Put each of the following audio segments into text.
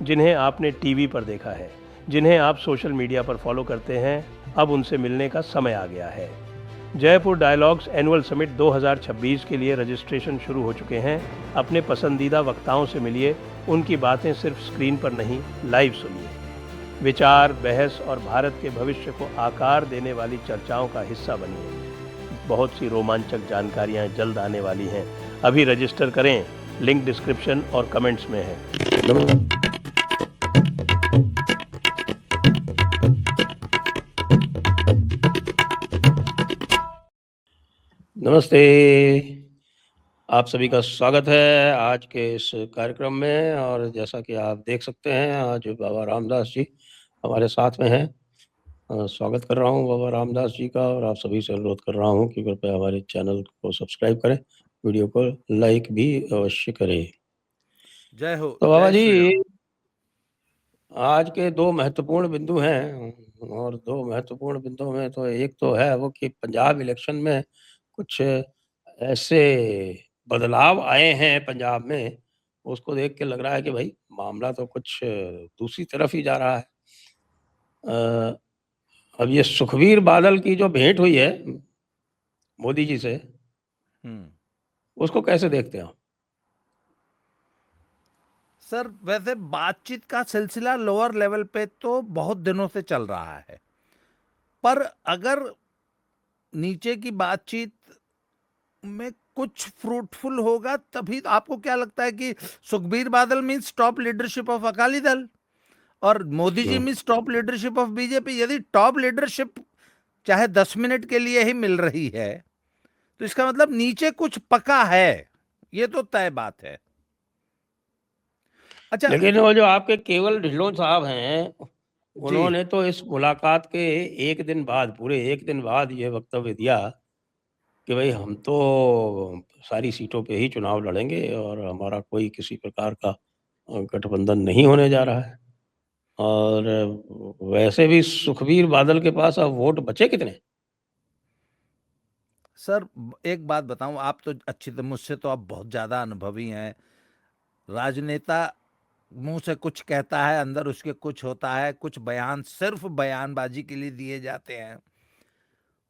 जिन्हें आपने टीवी पर देखा है, जिन्हें आप सोशल मीडिया पर फॉलो करते हैं, अब उनसे मिलने का समय आ गया है। जयपुर डायलॉग्स एनुअल समिट 2026 के लिए रजिस्ट्रेशन शुरू हो चुके हैं। अपने पसंदीदा वक्ताओं से मिलिए, उनकी बातें सिर्फ स्क्रीन पर नहीं, लाइव सुनिए। विचार, बहस और भारत के भविष्य को आकार देने वाली चर्चाओं का हिस्सा बनिए। बहुत सी रोमांचक जानकारियां जल्द आने वाली हैं। अभी रजिस्टर करें, लिंक डिस्क्रिप्शन और कमेंट्स में है। नमस्ते, आप सभी का स्वागत है आज के इस कार्यक्रम में। और जैसा कि आप देख सकते हैं, आज बाबा रामदास जी हमारे साथ में हैं। स्वागत कर रहा हूं बाबा रामदास जी का, और आप सभी से अनुरोध कर रहा हूं कि कृपया हमारे चैनल को सब्सक्राइब करें, वीडियो को लाइक भी अवश्य करें। जय हो, तो बाबा जय श्री जी, राम। आज के दो महत्वपूर्ण बिंदु हैं, और दो महत्वपूर्ण बिंदुओं में तो एक तो है वो कि पंजाब इलेक्शन में कुछ ऐसे बदलाव आए हैं पंजाब में, उसको देख के लग रहा है कि भाई मामला तो कुछ दूसरी तरफ ही जा रहा है। अब ये सुखबीर बादल की जो भेंट हुई है मोदी जी से, उसको कैसे देखते हैं आप? सर, वैसे बातचीत का सिलसिला लोअर लेवल पे तो बहुत दिनों से चल रहा है, पर अगर नीचे की बातचीत में कुछ फ्रूटफुल होगा तभी। तो आपको क्या लगता है कि Sukhbir Badal means top leadership of Akali Dal और Modi ji means top leadership of BJP? यदि टॉप लीडरशिप चाहे 10 मिनट के लिए ही मिल रही है तो इसका मतलब नीचे कुछ पका है, ये तो तय बात है। अच्छा लेकिन वो जो आपके केवल ढिल्लों साहब हैं, जी, उन्होंने तो इस मुलाकात के एक दिन बाद, पूरे एक दिन बाद ये वक्तव्य दिया कि भाई हम तो सारी सीटों पे ही चुनाव लड़ेंगे और हमारा कोई किसी प्रकार का गठबंधन नहीं होने जा रहा है। और वैसे भी सुखबीर बादल के पास अब वोट बचे कितने? सर एक बात बताऊं, आप तो अच्छी तरह मुझसे तो आप बहुत ज्यादा अनुभवी हैं। राजनेता मुंह से कुछ कहता है, अंदर उसके कुछ होता है। कुछ बयान सिर्फ बयानबाजी के लिए दिए जाते हैं।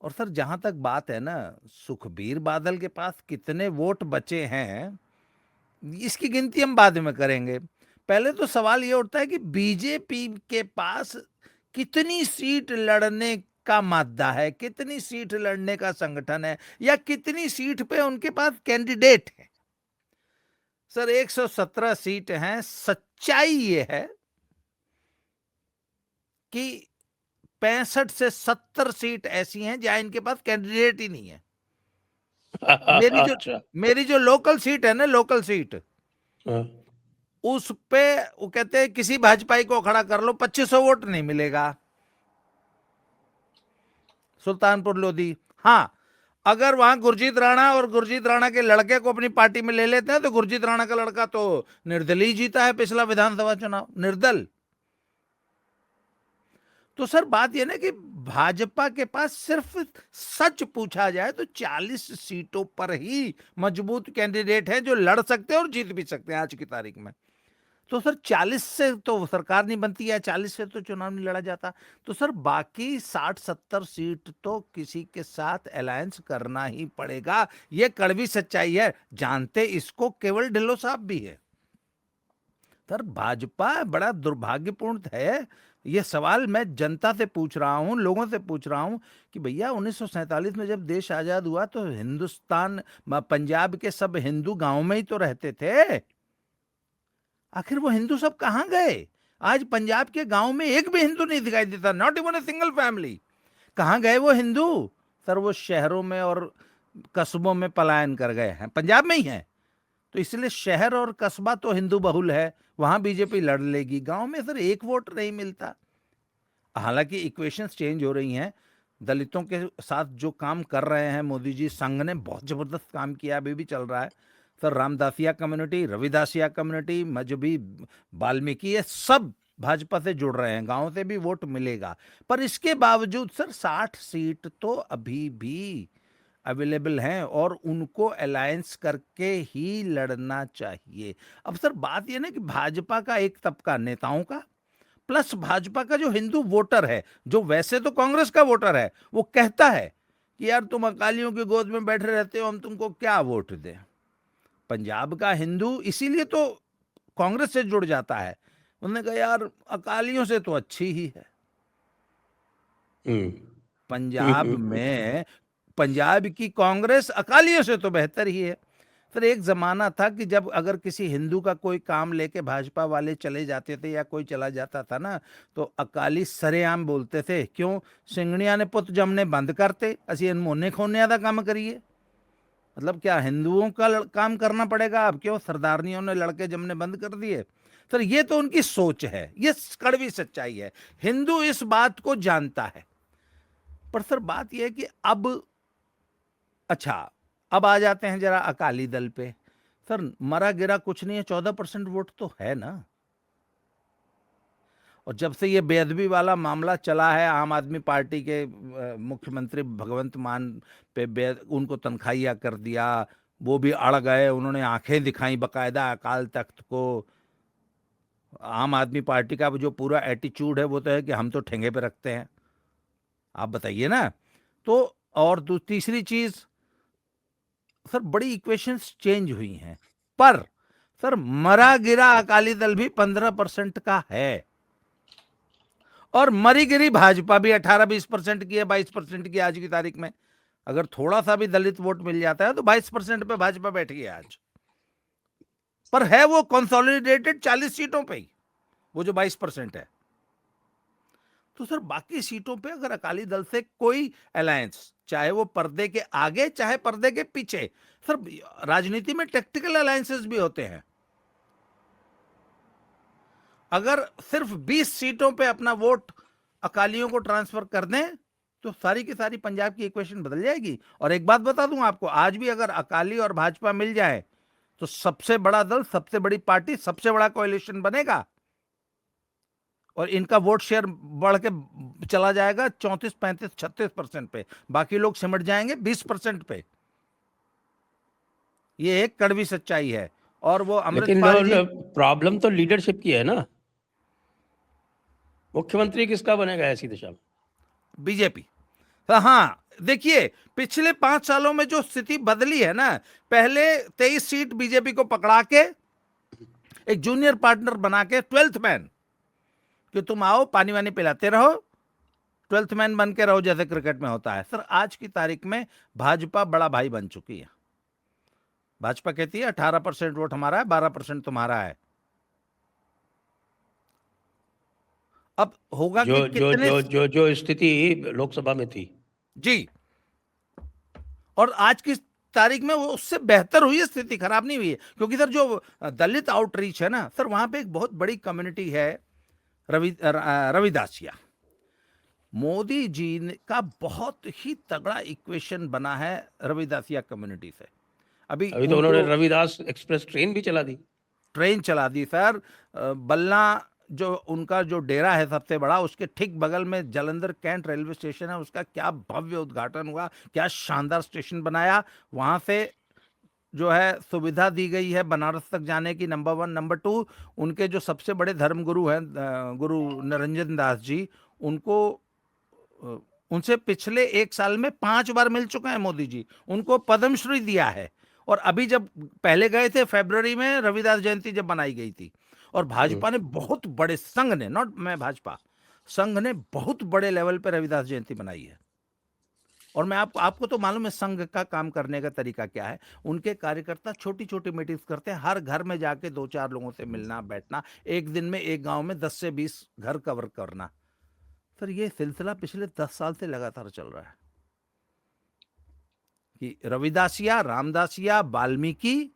और सर जहां तक बात है ना, सुखबीर बादल के पास कितने वोट बचे हैं इसकी गिनती हम बाद में करेंगे। पहले तो सवाल ये उठता है कि बीजेपी के पास कितनी सीट लड़ने का मादा है, कितनी सीट लड़ने का संगठन है, या कितनी सीट पे उनके पास कैंडिडेट है। सर 117 सीट हैं। सच्चाई ये है कि 65 से 70 सीट ऐसी हैं जहां इनके पास कैंडिडेट ही नहीं है। मेरी जो अच्छा। मेरी जो लोकल सीट है ना, लोकल सीट, हाँ। उस पे वो कहते हैं किसी भाजपाई को खड़ा कर लो 2500 वोट नहीं मिलेगा। सुल्तानपुर लोधी, हाँ, अगर वहां गुरजीत राणा और गुरजीत राणा के लड़के को अपनी पार्टी में ले लेते हैं तो गुरजीत राणा का लड़का तो निर्दलीय जीता है पिछला विधानसभा चुनाव, निर्दल। तो सर बात यह ना कि भाजपा के पास सिर्फ सच पूछा जाए तो 40 सीटों पर ही मजबूत कैंडिडेट हैं जो लड़ सकते हैं और जीत भी सकते हैं आज की तारीख में। तो सर 40 से तो सरकार नहीं बनती है, 40 से तो चुनाव नहीं लड़ा जाता। तो सर बाकी 60-70 सीट तो किसी के साथ अलायंस करना ही पड़ेगा। ये कड़वी सच्चाई है, जानते इसको केवल ढिल्लो साहब भी है। सर भाजपा बड़ा दुर्भाग्यपूर्ण है। ये सवाल मैं जनता से पूछ रहा हूं, लोगों से पूछ रहा हूं कि भैया 1947 में जब देश आजाद हुआ तो हिंदुस्तान, पंजाब के सब हिंदू गांव में ही तो रहते थे। आखिर वो हिंदू सब कहां गए? आज पंजाब के गांव में एक भी हिंदू नहीं दिखाई देता, not even a single family. कहां गए वो हिंदू? सर वो शहरों में और कस्बों में पलायन कर गए हैं, पंजाब में ही हैं। तो इसलिए शहर और कस्बा तो हिंदू बहुल है, वहां बीजेपी लड़ लेगी। गांव में सर एक वोट नहीं मिलता। हालांकि इक्वेशंस चेंज हो रही हैं। दलितों के साथ जो काम कर रहे हैं मोदी जी, संघ ने बहुत जबरदस्त काम किया, अभी भी चल रहा है। Sir Ramdasia community, Ravidassia community, मजहबी, वाल्मीकि, ये सब भाजपा से जुड़ रहे हैं, गांव से भी वोट मिलेगा। पर इसके बावजूद सर 60 सीट तो अभी भी अवेलेबल हैं और उनको अलायंस करके ही लड़ना चाहिए। अब सर बात ये ना कि भाजपा का एक तबका नेताओं का प्लस भाजपा का जो हिंदू वोटर है, जो वैसे तो कांग्रेस का वोटर है, वो कहता है कि यार तुम अकालियों की गोद में बैठे रहते हो, हम तुमको क्या वोट दें। पंजाब का हिंदू इसीलिए तो कांग्रेस से जुड़ जाता है। उन्होंने कहा यार अकालियों से तो अच्छी ही है। हम्म। पंजाब में पंजाब की कांग्रेस अकालियों से तो बेहतर ही है। फिर एक जमाना था कि जब अगर किसी हिंदू का कोई काम लेके भाजपा वाले चले जाते थे या कोई चला जाता था ना, तो अकाली सरेआम बोलते थे, क्यों सिंगड़िया ने पुत जमने बंद करते, असी इन मोने खोने का काम करिए। मतलब क्या हिंदुओं का काम करना पड़ेगा अब, क्यों सरदारनियों ने लड़के जमने बंद कर दिए। सर ये तो उनकी सोच है, ये कड़वी सच्चाई है, हिंदू इस बात को जानता है। पर सर बात यह है कि अब अच्छा, अब आ जाते हैं जरा अकाली दल पे। सर मरा गिरा कुछ नहीं है, 14% वोट तो है ना। और जब से ये बेअदबी वाला मामला चला है, आम आदमी पार्टी के मुख्यमंत्री भगवंत मान पे उनको तनख्वाहिया कर दिया, वो भी अड़ गए, उन्होंने आंखें दिखाई बकायदा अकाल तख्त को। आम आदमी पार्टी का जो पूरा एटीट्यूड है वो तो है कि हम तो ठेंगे पे रखते हैं, आप बताइए ना। तो और तीसरी चीज सर, बड़ी इक्वेशंस चेंज हुई हैं, पर सर मरा गिरा अकाली दल भी 15% का है और मरी गिरी भाजपा भी 18-20% की है, 22% की आज की तारीख में। अगर थोड़ा सा भी दलित वोट मिल जाता है तो 22% पे भाजपा बैठी है आज, पर है वो कंसोलिडेटेड 40 सीटों पे ही, वो जो 22% है। तो सर बाकी सीटों पे अगर अकाली दल से कोई अलायंस, चाहे वो पर्दे के आगे चाहे पर्दे के पीछे, सर राजनीति में टेक्टिकल अलायंसेस भी होते हैं। अगर सिर्फ 20 सीटों पे अपना वोट अकालियों को ट्रांसफर कर दें तो सारी की सारी पंजाब की इक्वेशन बदल जाएगी। और एक बात बता दूं आपको, आज भी अगर अकाली और भाजपा मिल जाए तो सबसे बड़ा दल, सबसे बड़ी पार्टी, सबसे बड़ा कोalition बनेगा और इनका वोट शेयर बढ़ के चला जाएगा 34, 35, 36% पे, बाकी लोग सिमट जाएंगे 20% पे। ये एक कड़वी सच्चाई है। और वो अमृतपाल जी, प्रॉब्लम तो लीडरशिप की है ना, मुख्यमंत्री किसका बनेगा ऐसी दिशा में? बीजेपी। हाँ देखिए, पिछले 5 सालों में जो स्थिति बदली है ना, पहले 23 सीट बीजेपी को पकड़ा के एक जूनियर पार्टनर बना के 12th मैन, कि तुम आओ पानी वानी पिलाते रहो, 12th मैन बन के रहो जैसे क्रिकेट में होता है। सर आज की तारीख में भाजपा बड़ा भाई बन चुकी है। भाजपा कहती है 18% वोट हमारा है, 12% तुम्हारा है। अब होगा जो कि जो कितने जो जो जो स्थिति लोकसभा में थी जी, और आज की तारीख में वो उससे बेहतर हुई है, स्थिति खराब नहीं हुई है। क्योंकि सर जो दलित आउटरीच है ना सर, वहां पे एक बहुत बड़ी कम्युनिटी है, रविदासिया। मोदी जी का बहुत ही तगड़ा इक्वेशन बना है रविदासिया कम्युनिटी से। अभी तो उन्होंने रविदास एक्सप्रेस ट्रेन भी चला दी, ट्रेन चला दी सर। बल्ला जो उनका जो डेरा है सबसे बड़ा, उसके ठीक बगल में जलंधर कैंट रेलवे स्टेशन है, उसका क्या भव्य उद्घाटन हुआ, क्या शानदार स्टेशन बनाया। वहां से जो है सुविधा दी गई है बनारस तक जाने की, नंबर 1। नंबर 2, उनके जो सबसे बड़े धर्मगुरु हैं गुरु निरंजन दास जी, उनको उनसे पिछले 1 साल में 5 बार मिल चुके हैं मोदी जी, उनको पद्मश्री दिया है। और अभी जब पहले गए थे फरवरी में, रविदास जयंती जब बनाई गई थी, और भाजपा ने बहुत बड़े, संघ ने, नॉट मैं, भाजपा संघ ने बहुत बड़े लेवल पर रविदास जयंती बनाई है। और मैं आपको तो मालूम है संघ का काम करने का तरीका क्या है। उनके कार्यकर्ता छोटी छोटी मीटिंग्स करते हैं, हर घर में जाके 2-4 लोगों से मिलना बैठना, एक दिन में एक गांव में 10 से 20 घर कवर करना। सर ये सिलसिला पिछले 10 साल से लगातार चल रहा है कि रविदासिया, रामदासिया, वाल्मीकि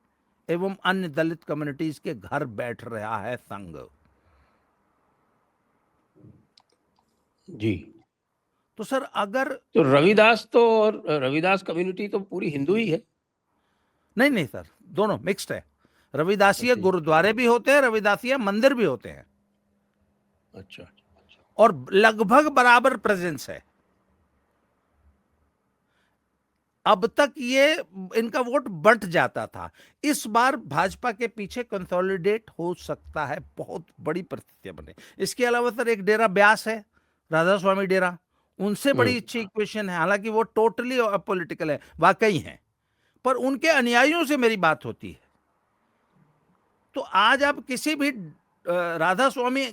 एवं अन्य दलित कम्युनिटीज के घर बैठ रहा है संघ। जी। तो सर अगर तो रविदास तो, और रविदास कम्युनिटी तो पूरी हिंदू ही है? नहीं नहीं सर, दोनों मिक्स्ड है। रविदासिया गुरुद्वारे भी होते हैं, रविदासिया मंदिर भी होते हैं। अच्छा। और लगभग बराबर प्रेजेंस है। अब तक ये इनका वोट बंट जाता था। इस बार भाजपा के पीछे कंसोलिडेट हो सकता है, बहुत बड़ी परिस्थितियां बने। इसके अलावा सर एक डेरा ब्यास है, राधा स्वामी डेरा, उनसे बड़ी अच्छी इक्वेशन है, हालांकि वो टोटली पॉलिटिकल है, वाकई है, पर उनके अनुयायियों से मेरी बात होती है। तो आज आप किसी भी राधा स्वामी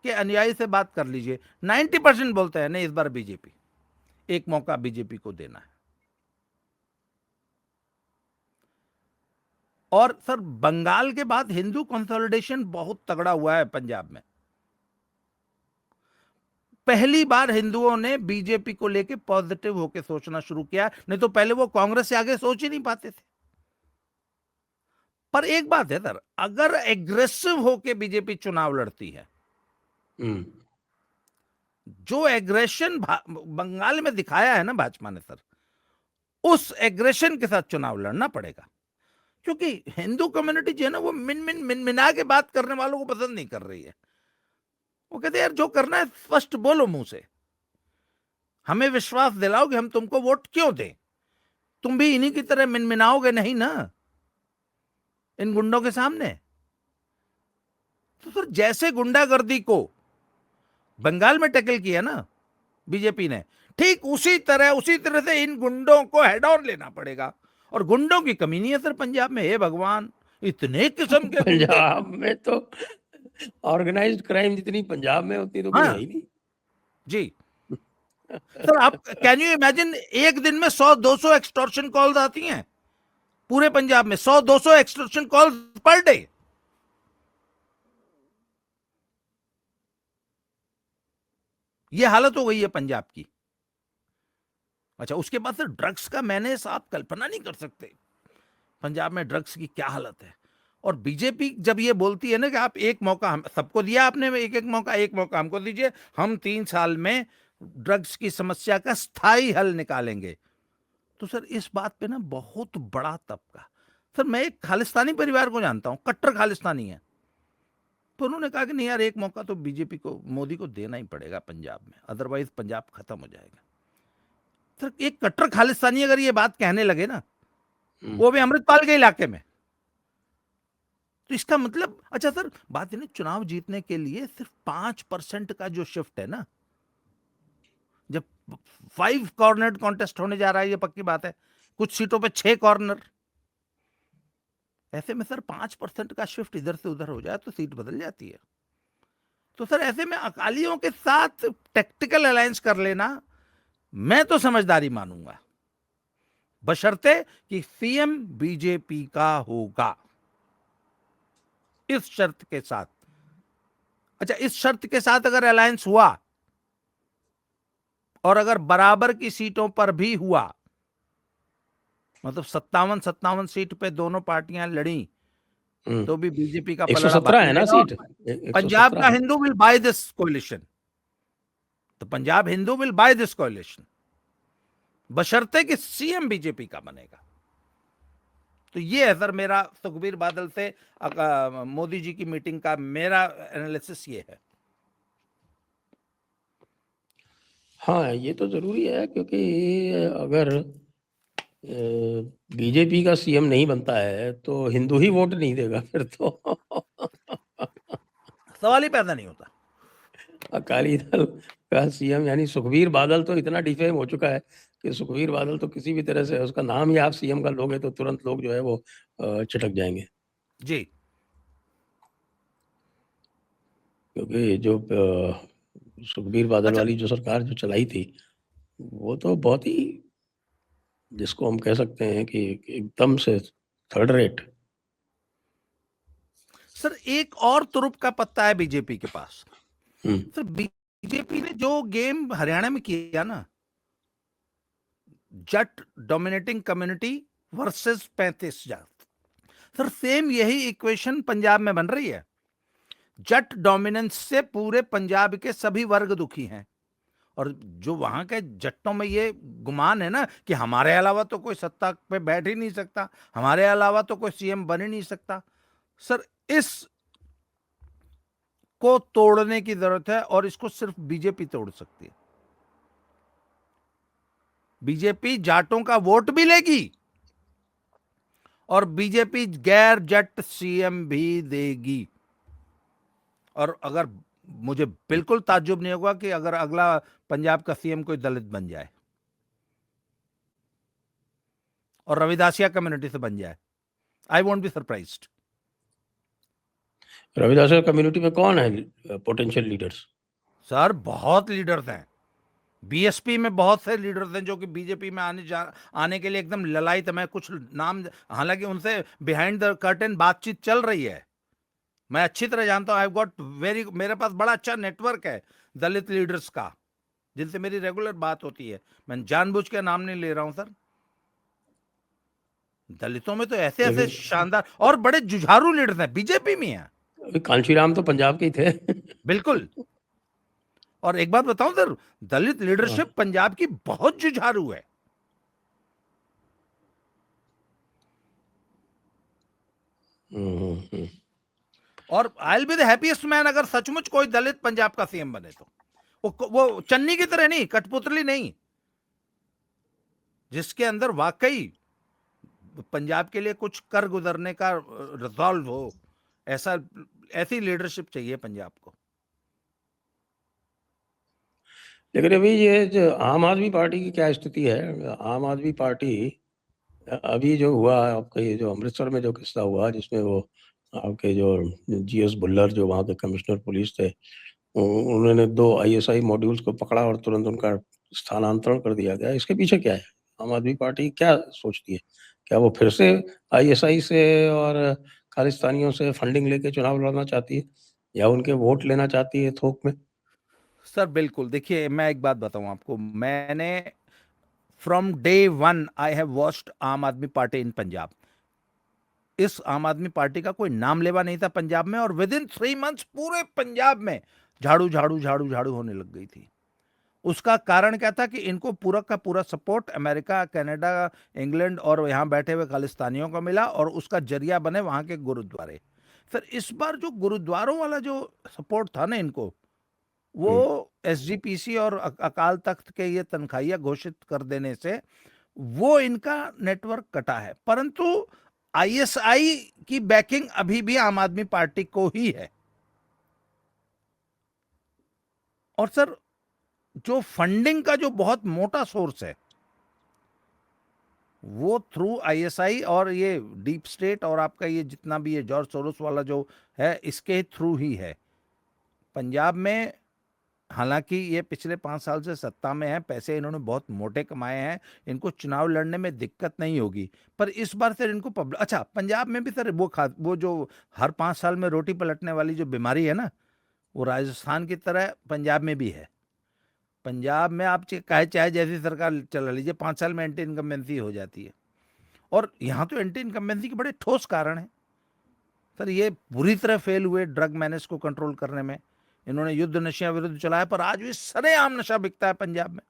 के अनुयायी से बात कर लीजिए, 90% बोलते हैं नहीं इस बार बीजेपी, एक मौका बीजेपी को देना है। और सर बंगाल के बाद हिंदू कंसोलिडेशन बहुत तगड़ा हुआ है पंजाब में। पहली बार हिंदुओं ने बीजेपी को लेके पॉजिटिव होकर सोचना शुरू किया, नहीं तो पहले वो कांग्रेस से आगे सोच ही नहीं पाते थे। पर एक बात है सर, अगर एग्रेसिव होके बीजेपी चुनाव लड़ती है, जो एग्रेशन बंगाल में दिखाया है ना भाजपा ने सर, उस एग्रेशन के साथ चुनाव लड़ना पड़ेगा। क्योंकि हिंदू कम्युनिटी जो है ना, वो मिना के बात करने वालों को पसंद नहीं कर रही है। वो कहते हैं यार जो करना है स्पष्ट बोलो मुंह से, हमें विश्वास दिलाओ कि हम तुमको वोट क्यों दें। तुम भी इन्हीं की तरह मिनमिनाओगे नहीं ना इन गुंडों के सामने। तो सर जैसे गुंडागर्दी को बंगाल में टैकल किया ना बीजेपी ने, ठीक उसी तरह से इन गुंडों को हेड ऑन लेना पड़ेगा। और गुंडों की कमी नहीं है सर पंजाब में, हे भगवान, इतने किस्म के गुंडे। पंजाब में तो ऑर्गेनाइज्ड क्राइम जितनी पंजाब में उतनी तो कहीं है हाँ ही नहीं जी सर, आप कैन यू इमेजिन, एक दिन में 100-200 एक्सटॉर्शन कॉल्स आती हैं पूरे पंजाब में, 100-200 एक्सटॉर्शन कॉल्स पर डे। ये हालत हो गई है पंजाब की। अच्छा, उसके बाद से ड्रग्स का मैंने आप कल्पना नहीं कर सकते पंजाब में ड्रग्स की क्या हालत है। और बीजेपी जब ये बोलती है ना कि आप एक मौका, हम सबको दिया आपने, एक एक मौका हमको दीजिए, हम 3 साल में ड्रग्स की समस्या का स्थायी हल निकालेंगे। तो सर इस बात पे ना बहुत बड़ा तबका, सर मैं एक खालिस्तानी परिवार को जानता हूं, कट्टर खालिस्तानी है, तो उन्होंने कहा कि नहीं यार, एक मौका तो बीजेपी को, मोदी को देना ही पड़ेगा पंजाब में, अदरवाइज पंजाब खत्म हो जाएगा। सर एक कट्टर खालिस्तानी अगर ये बात कहने लगे ना, वो भी अमृतपाल के इलाके में, तो इसका मतलब, अच्छा सर बात है ना, चुनाव जीतने के लिए सिर्फ 5% का जो शिफ्ट है ना, जब 5 कॉर्नर कॉन्टेस्ट होने जा रहा है, ये पक्की बात है, कुछ सीटों पे 6 कॉर्नर, ऐसे में सर 5% का शिफ्ट इधर से उधर हो जाए तो सीट बदल जाती है। तो सर ऐसे में अकालियों के साथ टैक्टिकल अलायंस कर लेना मैं तो समझदारी मानूंगा, बशर्ते कि सीएम बीजेपी का होगा, इस शर्त के साथ। अच्छा, इस शर्त के साथ अगर अलायंस हुआ और अगर बराबर की सीटों पर भी हुआ, मतलब 57 सीट पे दोनों पार्टियां लड़ी, तो भी बीजेपी का पलड़ा 117 है ना सीट, पंजाब 117 का है। हिंदू विल बाय दिस कोalition, तो Punjab Hindu will buy this कोalition, बशर्ते कि सीएम बीजेपी का बनेगा। तो ये है सर मेरा सुखबीर बादल से मोदी जी की मीटिंग का मेरा एनालिसिस ये है। हाँ, ये तो जरूरी है, क्योंकि अगर बीजेपी का सीएम नहीं बनता है तो हिंदू ही वोट नहीं देगा फिर तो सवाल ही पैदा नहीं होता। अकाली दल का सीएम यानी सुखबीर बादल तो इतना डिफेम हो चुका है कि सुखबीर बादल तो किसी भी तरह से, उसका नाम ही आप सीएम का लोगे तो तुरंत लोग जो है वो चिटक जाएंगे। जी, क्योंकि जो सुखबीर बादल अच्छा वाली जो सरकार जो चलाई थी, वो तो बहुत ही, जिसको हम कह सकते हैं कि एकदम से थर्ड रेट। सर एक और तुरुप का पत्ता है बीजेपी के पास। हम्म सर बीजेपी ने जो गेम हरियाणा में किया ना, Jat dominating community versus 35 Jat, sir same यही इक्वेशन पंजाब में बन रही है। जट डोमिनेंस से पूरे पंजाब के सभी वर्ग दुखी हैं, और जो वहां के जट्टों में ये गुमान है ना कि हमारे अलावा तो कोई सत्ता पे बैठ ही नहीं सकता, हमारे अलावा तो कोई सीएम बन ही नहीं सकता, सर इस को तोड़ने की जरूरत है, और इसको सिर्फ बीजेपी तोड़ सकती है। बीजेपी जाटों का वोट भी लेगी और बीजेपी गैर जट सीएम भी देगी। और अगर मुझे बिल्कुल ताज्जुब नहीं होगा कि अगर अगला पंजाब का सीएम कोई दलित बन जाए और रविदासिया कम्युनिटी से बन जाए, I won't be surprised. Ravidas community में कौन है पोटेंशियल लीडर्स? सर बहुत लीडर्स हैं, बीएसपी में बहुत से लीडर्स हैं जो कि बीजेपी में आने के लिए एकदम ललायत। मैं कुछ नाम, हालांकि उनसे बिहाइंड द कर्टेन बातचीत चल रही है, मैं अच्छी तरह जानता हूं। आई गॉट मेरे पास बड़ा अच्छा नेटवर्क है दलित लीडर्स का, जिनसे मेरी रेगुलर बात होती है। मैं जानबूझ के नाम नहीं ले रहा हूं सर। दलितों में तो ऐसे ऐसे शानदार और बड़े जुझारू लीडर्स हैं, बीजेपी में हैं। कांशीराम तो पंजाब के ही थे। बिल्कुल। और एक बात बताऊं सर, दलित लीडरशिप पंजाब की बहुत जुझारू है। और I will be the happiest man अगर सचमुच कोई दलित पंजाब का सीएम बने तो। वो चन्नी की तरह नहीं, कठपुतली नहीं, जिसके अंदर वाकई पंजाब के लिए कुछ कर गुजरने का रिजॉल्व हो। ऐसी लीडरशिप चाहिए पंजाब को। लेकिन अभी ये जो आम आदमी पार्टी की क्या स्थिति है? आम आदमी पार्टी अभी जो हुआ आपका, ये जो अमृतसर में जो किस्सा हुआ जिसमें वो आपके जो जीएस भुल्लर जो वहाँ के कमिश्नर पुलिस थे, उन्होंने 2 आईएसआई मॉड्यूल्स को पकड़ा और तुरंत उनका स्थानांतरण कर दिया गया। इसके पीछे क्या है? आम आदमी पार्टी क्या सोचती है? क्या वो फिर से आईएसआई से और खालिस्तानियों से फंडिंग लेके चुनाव लड़ना चाहती है या उनके वोट लेना चाहती है थोक में? सर बिल्कुल, देखिए मैं एक बात बताऊं आपको, मैंने from day one I have watched आम आदमी पार्टी इन पंजाब। इस आम आदमी पार्टी का कोई नाम लेवा नहीं था पंजाब में, और विद इन 3 मंथ्स पूरे पंजाब में झाड़ू झाड़ू झाड़ू झाड़ू होने लग गई थी। उसका कारण क्या था कि इनको पूरा का पूरा सपोर्ट अमेरिका, कनाडा, इंग्लैंड और यहाँ बैठे हुए खालिस्तानियों को मिला, और उसका जरिया बने वहां के गुरुद्वारे। सर इस बार जो गुरुद्वारों वाला जो सपोर्ट था ना इनको, वो एसजीपीसी और अकाल तख्त के ये तनख्वाहियां घोषित कर देने से वो इनका नेटवर्क कटा है। परंतु आईएसआई की बैकिंग अभी भी आम आदमी पार्टी को ही है। और सर जो फंडिंग का जो बहुत मोटा सोर्स है वो थ्रू आईएसआई और ये डीप स्टेट और आपका ये जितना भी ये जॉर्ज सोरोस वाला जो है, इसके थ्रू ही है पंजाब में। हालांकि ये पिछले 5 साल से सत्ता में है, पैसे इन्होंने बहुत मोटे कमाए हैं, इनको चुनाव लड़ने में दिक्कत नहीं होगी। पर इस बार सर इनको अच्छा पंजाब में भी सर वो जो हर 5 साल में रोटी पलटने वाली जो बीमारी है ना, वो राजस्थान की तरह पंजाब में भी है। पंजाब में आप चाहे जैसी सरकार चला लीजिए, 5 साल में एंटी इनकम्बेंसी हो जाती है। और यहाँ तो एंटी इनकम्बेंसी के बड़े ठोस कारण हैं सर। ये पूरी तरह फेल हुए ड्रग मैनेज को कंट्रोल करने में। इन्होंने युद्ध नशा विरुद्ध चलाया, पर आज भी सरेआम नशा बिकता है पंजाब में।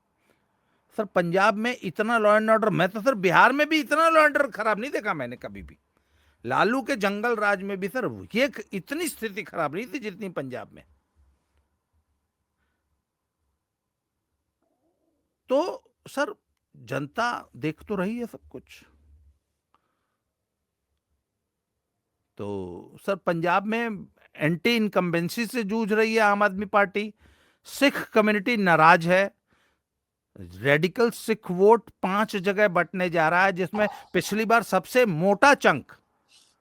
सर पंजाब में इतना लॉ एंड ऑर्डर, मैं तो सर बिहार में भी इतना लॉ एंड ऑर्डर खराब नहीं देखा मैंने कभी भी। लालू के जंगल राज में भी सर ये इतनी स्थिति खराब नहीं थी जितनी पंजाब में। तो सर जनता देख तो रही है सब कुछ। तो सर पंजाब में एंटी इनकम्बेंसी से जूझ रही है आम आदमी पार्टी। सिख कम्युनिटी नाराज है। रेडिकल सिख वोट 5 जगह बंटने जा रहा है, जिसमें पिछली बार सबसे मोटा चंक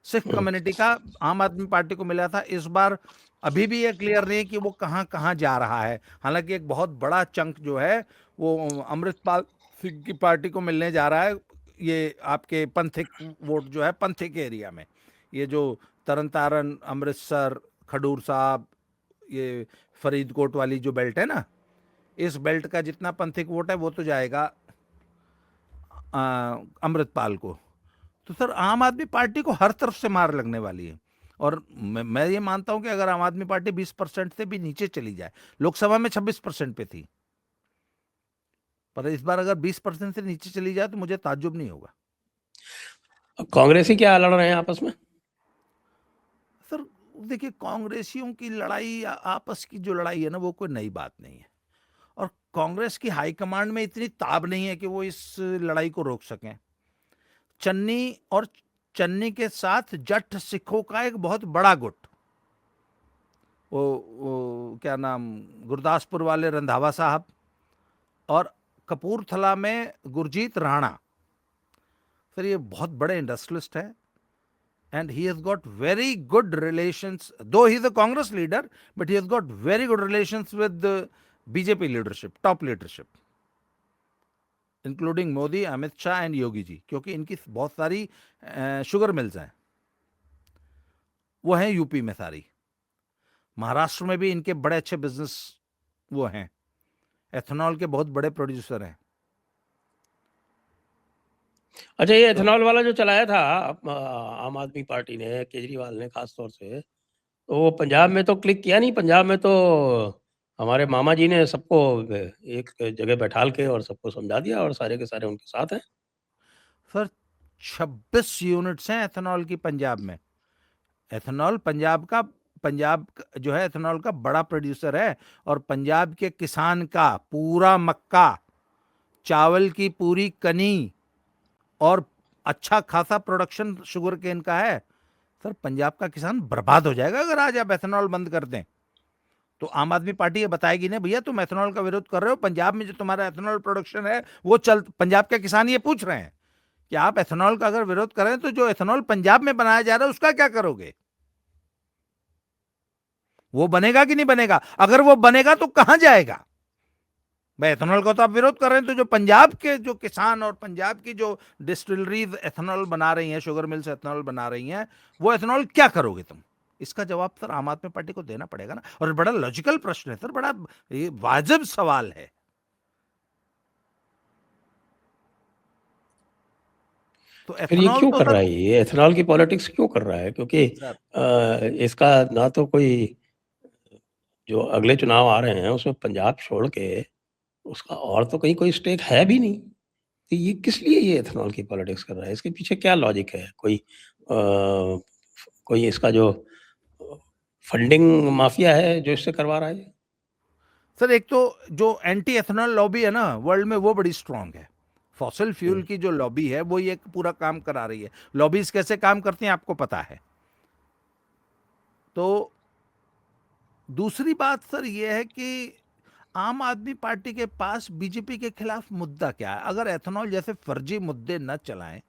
सिख कम्युनिटी का आम आदमी पार्टी को मिला था। इस बार अभी भी ये क्लियर नहीं कि वो कहां कहां जा रहा है। हालांकि एक बहुत बड़ा चंक जो है वो अमृतपाल सिंह की पार्टी को मिलने जा रहा है। ये आपके पंथिक वोट जो है पंथिक एरिया में, ये जो तरन तारन, अमृतसर, खडूर साहब, ये फरीदकोट वाली जो बेल्ट है ना, इस बेल्ट का जितना पंथिक वोट है वो तो जाएगा अमृतपाल को। तो सर आम आदमी पार्टी को हर तरफ से मार लगने वाली है। और मैं ये मानता हूं कि अगर आम आदमी पार्टी 20% से भी नीचे चली जाए, लोकसभा में 26% पे थी, पर इस बार अगर 20% से नीचे चली जाए तो मुझे ताज्जुब नहीं होगा। कांग्रेसी क्या लड़ रहे हैं आपस में? सर देखिए, कांग्रेसियों की लड़ाई, आपस की जो लड़ाई है ना, वो कोई नई बात नहीं है। और कांग्रेस की हाईकमांड में इतनी ताब नहीं है कि वो इस लड़ाई को रोक सकें। चन्नी और चन्नी के साथ जट सिखों का एक बहुत बड़ा गुट, वो क्या नाम, गुरदासपुर वाले रंधावा साहब, और कपूरथला में गुरजीत राणा। सर ये बहुत बड़े इंडस्ट्रियलिस्ट है, and he has got very good relations, though he is a Congress leader, but he has got very good relations with the BJP leadership, top leadership, including Modi, Amit Shah and Yogi जी, क्योंकि इनकी बहुत सारी sugar mills हैं, वो हैं UP में सारी। महाराष्ट्र में भी इनके बड़े अच्छे बिजनेस वो हैं, एथेनॉल के बहुत बड़े प्रोड्यूसर हैं। अच्छा, ये एथेनॉल वाला जो चलाया था आम आदमी पार्टी ने, केजरीवाल ने खास तौर से, तो वो पंजाब में तो क्लिक किया नहीं। पंजाब में तो हमारे मामा जी ने सबको एक जगह बैठाल के और सबको समझा दिया और सारे के सारे उनके साथ हैं। सर 26 यूनिट्स हैं एथेनॉल की पंजाब में। एथेनॉल पंजाब जो है एथेनॉल का बड़ा प्रोड्यूसर है, और पंजाब के किसान का पूरा मक्का, चावल की पूरी कनी और अच्छा खासा प्रोडक्शन शुगर केन का है। सर पंजाब का किसान बर्बाद हो जाएगा अगर आज आप एथेनॉल बंद कर दें। तो आम आदमी पार्टी ये बताएगी ना, भैया तुम एथेनॉल का विरोध कर रहे हो, पंजाब में जो तुम्हारा एथेनॉल प्रोडक्शन है वो पंजाब के किसान ये पूछ रहे हैं कि आप एथेनॉल का अगर विरोध करें तो जो एथेनॉल पंजाब में बनाया जा रहा है उसका क्या करोगे? वो बनेगा कि नहीं बनेगा? अगर वो बनेगा तो कहां जाएगा? भाई एथेनॉल का तो आप विरोध कर रहे हैं, तो जो पंजाब के जो किसान और पंजाब की जो डिस्टिलरीज एथेनॉल बना रही हैं, शुगर मिल्स एथेनॉल बना रही हैं, वो एथेनॉल क्या करोगे तुम? इसका जवाब सर आम आदमी पार्टी को देना पड़ेगा ना। और बड़ा लॉजिकल प्रश्न है सर, बड़ा ये वाजिब सवाल है। तो फिर ये एथेनॉल क्यों तो कर सर, रहा है, ये एथेनॉल की पॉलिटिक्स क्यों कर रहा है? क्योंकि इसका ना तो कोई, जो अगले चुनाव आ रहे हैं उसमें पंजाब छोड़ के उसका और तो कहीं कोई स्टेक है भी नहीं। तो ये किस लिए ये एथेनॉल की पॉलिटिक्स कर रहा है? इसके पीछे क्या लॉजिक है? कोई इसका जो फंडिंग माफिया है जो इससे करवा रहा है? सर एक तो जो एंटी एथेनॉल लॉबी है ना वर्ल्ड में, वो बड़ी स्ट्रांग है। फॉसिल फ्यूल की जो लॉबी है वो ये पूरा काम करा रही है। लॉबीज कैसे काम करती हैं आपको पता है। तो दूसरी बात सर ये है कि आम आदमी पार्टी के पास बीजेपी के खिलाफ मुद्दा क्या है? अगर एथेनॉल जैसे फर्जी मुद्दे न चलाएं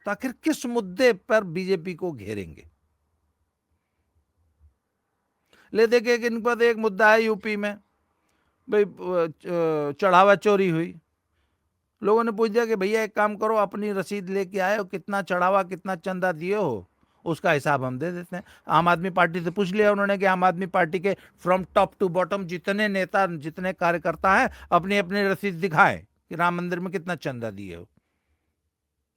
तो आखिर किस मुद्दे पर बीजेपी को घेरेंगे? ले देखिए कि इनके पास एक मुद्दा है यूपी में, भाई चढ़ावा चोरी हुई। लोगों ने पूछ दिया कि भैया एक काम करो, अपनी रसीद लेके आए हो, कितना चढ़ावा कितना चंदा दिए हो, उसका हिसाब हम दे देते हैं। आम आदमी पार्टी से पूछ लिया उन्होंने कि आम आदमी पार्टी के फ्रॉम टॉप टू बॉटम जितने नेता जितने कार्यकर्ता हैं अपनी अपनी रसीद दिखाएं कि राम मंदिर में कितना चंदा दिए हो,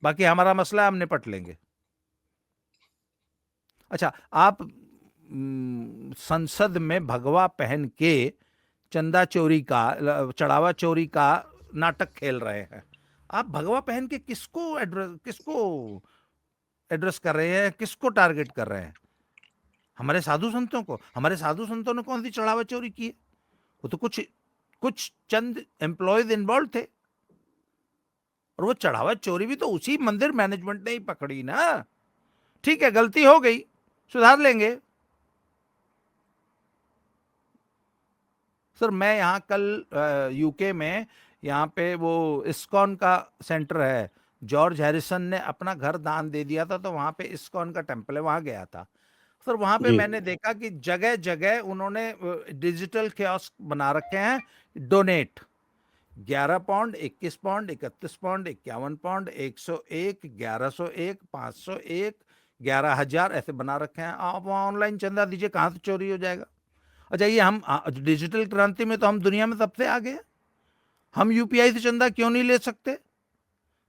बाकी हमारा मसला है, हम निपट लेंगे। अच्छा, आप संसद में भगवा पहन के चंदा चोरी का, चढ़ावा चोरी का नाटक खेल रहे हैं। आप भगवा पहन के किसको एड्रेस कर रहे हैं, किसको टारगेट कर रहे हैं? हमारे साधु संतों को? हमारे साधु संतों ने कौन सी चढ़ावा चोरी की है? वो तो कुछ चंद एम्प्लॉयज इन्वॉल्व थे, और वो चढ़ावा चोरी भी तो उसी मंदिर मैनेजमेंट ने ही पकड़ी ना। ठीक है, गलती हो गई, सुधार लेंगे। सर मैं यहाँ कल यूके में, यहाँ पे वो इस्कॉन का सेंटर है, जॉर्ज हैरिसन ने अपना घर दान दे दिया था, तो वहाँ पे इस्कॉन का टेम्पल है, वहाँ गया था। सर वहाँ पे जी। मैंने देखा कि जगह जगह उन्होंने डिजिटल कियोस्क बना रखे हैं, donate 11 pound, 21 pound, 31 pound, 51 pound, 101, 1101, 501, 11,000 ऐसे बना रखे हैं। आप वहाँ ऑनलाइन चंदा दीजिए, कहाँ से चोरी हो जाएगा? अच्छा, ये हम डिजिटल क्रांति में तो हम दुनिया में सबसे आगे हैं। हम यूपीआई से चंदा क्यों नहीं ले सकते?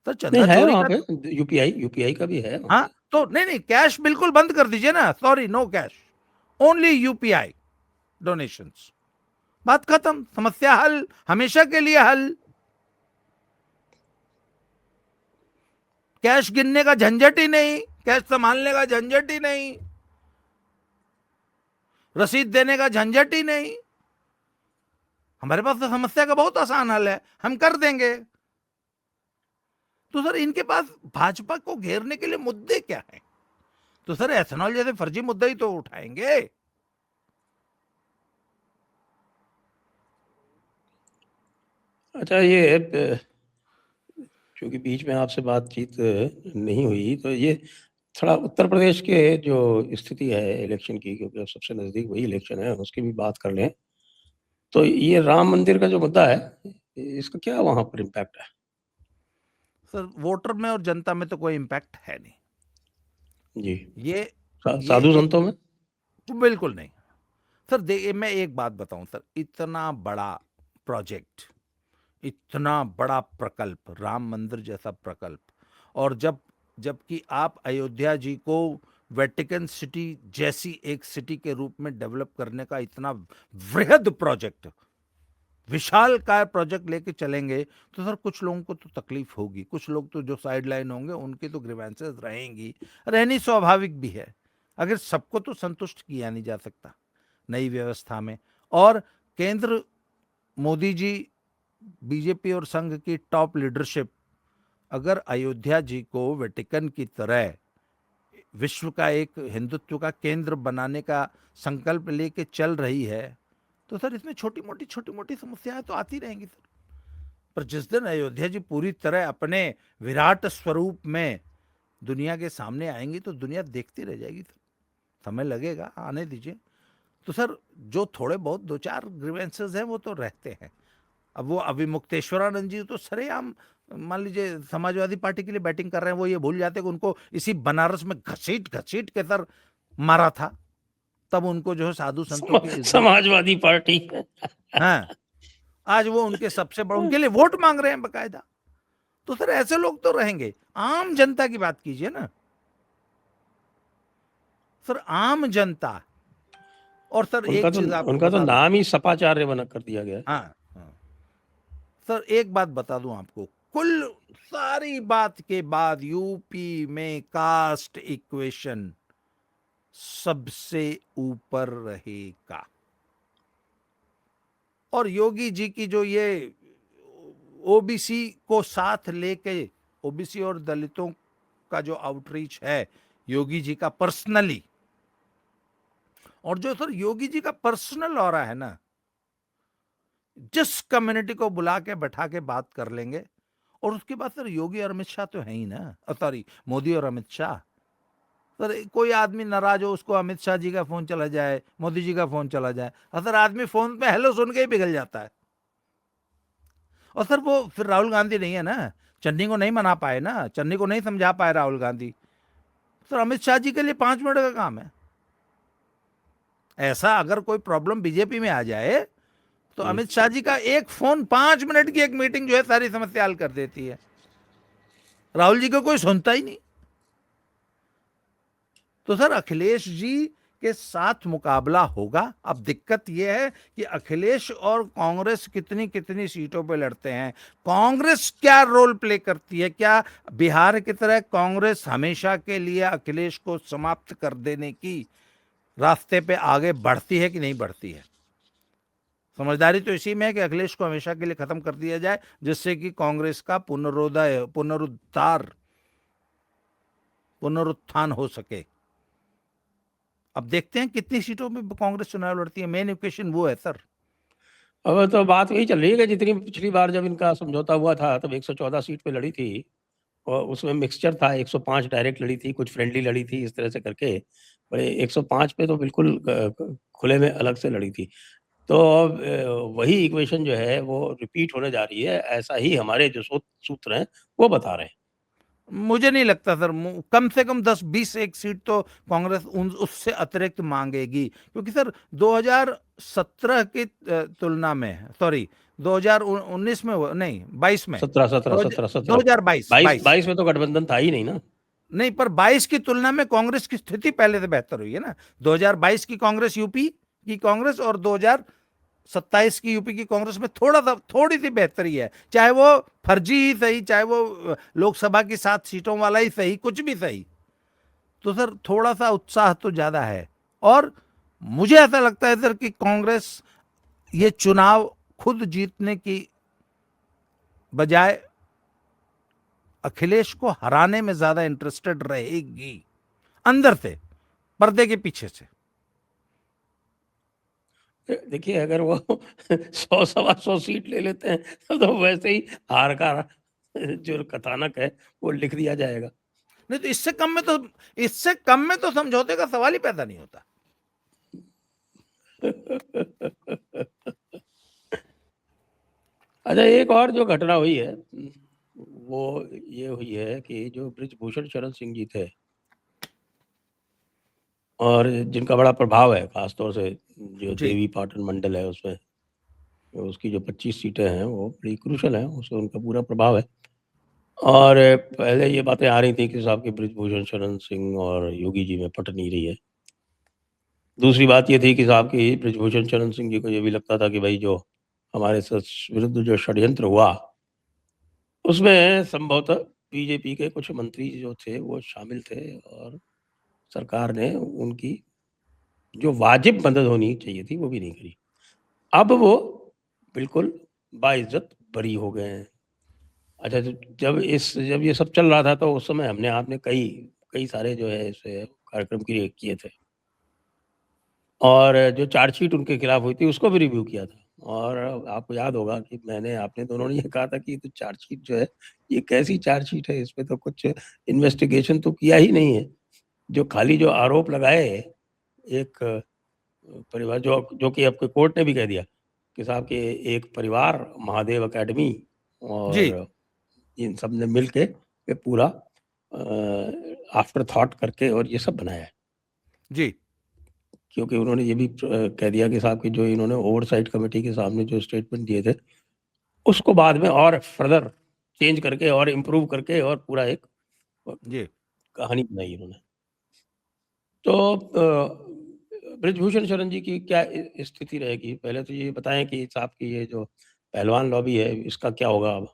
तो नहीं, चंदा है चोरी वहाँ का, पे यूपीआई का भी है वहाँ हाँ पे। तो नहीं कैश बिल्कुल बंद कर दीजिए ना, sorry no cash, only UPI donations, बात खत्म, समस्या हल, हमेशा के लिए हल। कैश गिनने का झंझट ही नहीं, कैश संभालने का झंझट ही नहीं, रसीद देने का झंझट ही नहीं। हमारे पास तो समस्या का बहुत आसान हल है, हम कर देंगे। तो सर इनके पास भाजपा को घेरने के लिए मुद्दे क्या हैं? तो सर एथेनॉल जैसे फर्जी मुद्दा ही तो उठाएंगे। अच्छा, ये चूंकि बीच में आपसे बातचीत नहीं हुई, तो ये थोड़ा उत्तर प्रदेश के जो स्थिति है इलेक्शन की, क्योंकि अब सबसे नजदीक वही इलेक्शन है, उसकी भी बात कर लें। तो ये राम मंदिर का जो मुद्दा है, इसका क्या वहां पर इम्पैक्ट है? सर वोटर में और जनता में तो कोई इम्पैक्ट है नहीं। जी। ये साधु एक संतों में? बिल्कुल नहीं। सर देखिए, मैं एक बात बताऊं सर, इतना बड़ा प्रोजेक्ट, इतना बड़ा प्रकल्प, राम मंदिर जैसा प्रकल्प, और जबकि आप अयोध्या जी को वेटिकन सिटी जैसी एक सिटी के रूप में डेवलप करने का इतना वृहद प्रोजेक्ट, विशाल काय प्रोजेक्ट लेके चलेंगे, तो सर कुछ लोगों को तो तकलीफ होगी, कुछ लोग तो जो साइड लाइन होंगे उनकी तो ग्रीवेंसेस रहेंगी, रहनी स्वाभाविक भी है। अगर सबको तो संतुष्ट किया नहीं जा सकता नई व्यवस्था में। और केंद्र मोदी जी, बीजेपी और संघ की टॉप लीडरशिप अगर अयोध्या जी को वेटिकन की तरह विश्व का एक हिंदुत्व का केंद्र बनाने का संकल्प लेके चल रही है, तो सर इसमें छोटी मोटी समस्याएं तो आती रहेंगी सर। पर जिस दिन अयोध्या जी पूरी तरह अपने विराट स्वरूप में दुनिया के सामने आएंगी तो दुनिया देखती रह जाएगी सर। समय लगेगा, आने दीजिए। तो सर जो थोड़े बहुत दो चार ग्रीवेंसेस हैं वो तो रहते हैं। अब वो अभी मुक्तेश्वरानंद जी तो सरेआम, मान लीजिए समाजवादी पार्टी के लिए बैटिंग कर रहे हैं, वो ये भूल जाते कि उनको इसी बनारस में घसीट घसीट के सर मारा था, तब उनको जो है साधु संतों की इज्जत। समाजवादी पार्टी। हाँ, आज वो उनके सबसे बड़े, उनके लिए वोट मांग रहे हैं बकायदा। तो सर ऐसे लोग तो रहेंगे। आम जनता की बात कीजिए ना सर, आम जनता। और सर एक चीज आपको उनका तो बता दूं, नाम ही सपाचार्य बना कर दिया गया है। हाँ हाँ, सर एक बात बता दूं आपको, कुल सारी बात के बाद यूपी में कास्ट इक्वेशन सबसे ऊपर रहेगा। और योगी जी की जो ये ओबीसी को साथ लेके, ओबीसी और दलितों का जो आउटरीच है योगी जी का पर्सनली, और जो सर योगी जी का पर्सनल ऑरा है ना, जिस कम्युनिटी को बुला के बैठा के बात कर लेंगे। और उसके बाद सर योगी और अमित शाह तो है ही ना, सॉरी मोदी और अमित शाह। सर कोई आदमी नाराज हो, उसको अमित शाह जी का फोन चला जाए, मोदी जी का फोन चला जाए, और सर आदमी फोन पे हेलो सुन के ही पिघल जाता है। और सर वो फिर राहुल गांधी नहीं है ना, चन्नी को नहीं मना पाए ना, चन्नी को नहीं समझा पाए राहुल गांधी। सर अमित शाह जी के लिए 5 मिनट का काम है। ऐसा अगर कोई प्रॉब्लम बीजेपी में आ जाए तो अमित शाह जी का एक फोन, 5 मिनट की एक मीटिंग जो है सारी समस्या हल कर देती है। राहुल जी को कोई सुनता ही नहीं। तो सर अखिलेश जी के साथ मुकाबला होगा। अब दिक्कत यह है कि अखिलेश और कांग्रेस कितनी कितनी सीटों पे लड़ते हैं, कांग्रेस क्या रोल प्ले करती है, क्या बिहार की तरह कांग्रेस हमेशा के लिए अखिलेश को समाप्त कर देने की रास्ते पे आगे बढ़ती है कि नहीं बढ़ती है। समझदारी तो इसी में है कि अखिलेश को हमेशा के लिए खत्म कर दिया जाए, जिससे कि कांग्रेस का पुनरुत्थान हो सके। अब देखते हैं कितनी सीटों में कांग्रेस चुनाव लड़ती है, मेन इक्वेशन वो है सर। अब तो बात वही चल रही है कि जितनी पिछली बार जब इनका समझौता हुआ था तब 114 सीट पे लड़ी थी, और उसमें मिक्सचर था, 105 डायरेक्ट लड़ी थी, कुछ फ्रेंडली लड़ी थी, इस तरह से करके। पर 105 पे तो बिल्कुल खुले में अलग से लड़ी थी। तो अब वही इक्वेशन जो है वो रिपीट होने जा रही है, ऐसा ही हमारे जो सूत्र हैं वो बता रहे हैं। मुझे नहीं लगता सर, कम से कम 10-20 एक सीट तो कांग्रेस उससे अतिरिक्त मांगेगी, क्योंकि सर 2017 की तुलना में, सॉरी 2019 में, नहीं 22 में, 2022 में तो गठबंधन था ही नहीं ना। नहीं, पर 22 की तुलना में कांग्रेस की स्थिति पहले से बेहतर हुई है ना। 2022 की कांग्रेस, यूपी की कांग्रेस, और 2027 की यूपी की कांग्रेस में थोड़ी सी बेहतरी है, चाहे वो फर्जी ही सही, चाहे वो लोकसभा की 7 सीटों वाला ही सही, कुछ भी सही। तो सर थोड़ा सा उत्साह तो ज्यादा है। और मुझे ऐसा लगता है सर कि कांग्रेस ये चुनाव खुद जीतने की बजाय अखिलेश को हराने में ज्यादा इंटरेस्टेड रहेगी, अंदर से, पर्दे के पीछे से। देखिए, अगर वो 100 सवा 100 सीट ले लेते हैं तो वैसे ही हार का जो कथानक है वो लिख दिया जाएगा। नहीं तो इससे कम में तो समझौते का सवाल ही पैदा नहीं होता। अच्छा, एक और जो घटना हुई है वो ये हुई है कि जो बृजभूषण शरण सिंह जी थे और जिनका बड़ा प्रभाव है, खासतौर से जो जी देवी पाटन मंडल है उसमें, उसकी जो 25 सीटें हैं वो बड़ी क्रूशल हैं, उसमें उनका पूरा प्रभाव है। और पहले ये बातें आ रही थी कि साहब की बृजभूषण शरण सिंह और योगी जी में पट नहीं रही है। दूसरी बात ये थी कि साहब की बृजभूषण शरण सिंह जी को ये भी लगता था कि भाई जो हमारे विरुद्ध जो षड्यंत्र हुआ उसमें संभवतः बीजेपी के कुछ मंत्री जो थे वो शामिल थे और सरकार ने उनकी जो वाजिब मदद होनी चाहिए थी वो भी नहीं करी। अब वो बिल्कुल बाइज्जत बरी हो गए हैं। अच्छा, जब ये सब चल रहा था तो उस समय हमने आपने कई कई सारे जो है ऐसे कार्यक्रम किए थे और जो चार्जशीट उनके खिलाफ हुई थी उसको भी रिव्यू किया था। और आपको याद होगा कि आपने दोनों ने ये कहा था कि ये तो चार्जशीट जो है ये कैसी चार्जशीट है, इसमें तो कुछ इन्वेस्टिगेशन तो किया ही नहीं है। जो खाली जो आरोप लगाए एक परिवार, जो कि आपके कोर्ट ने भी कह दिया कि साहब के एक परिवार महादेव अकेडमी जी और इन सब ने मिल के ये पूरा आफ्टर थॉट करके और ये सब बनाया है। जी क्योंकि उन्होंने ये भी कह दिया कि साहब की जो इन्होंने ओवरसाइट कमेटी के सामने जो स्टेटमेंट दिए थे उसको बाद में और फर्दर चेंज करके और इम्प्रूव करके और पूरा एक जी कहानी बनाई इन्होंने। तो बृजभूषण शरण जी की क्या स्थिति रहेगी? पहले तो ये बताएं कि साहब की ये जो पहलवान लॉबी है इसका क्या होगा अब?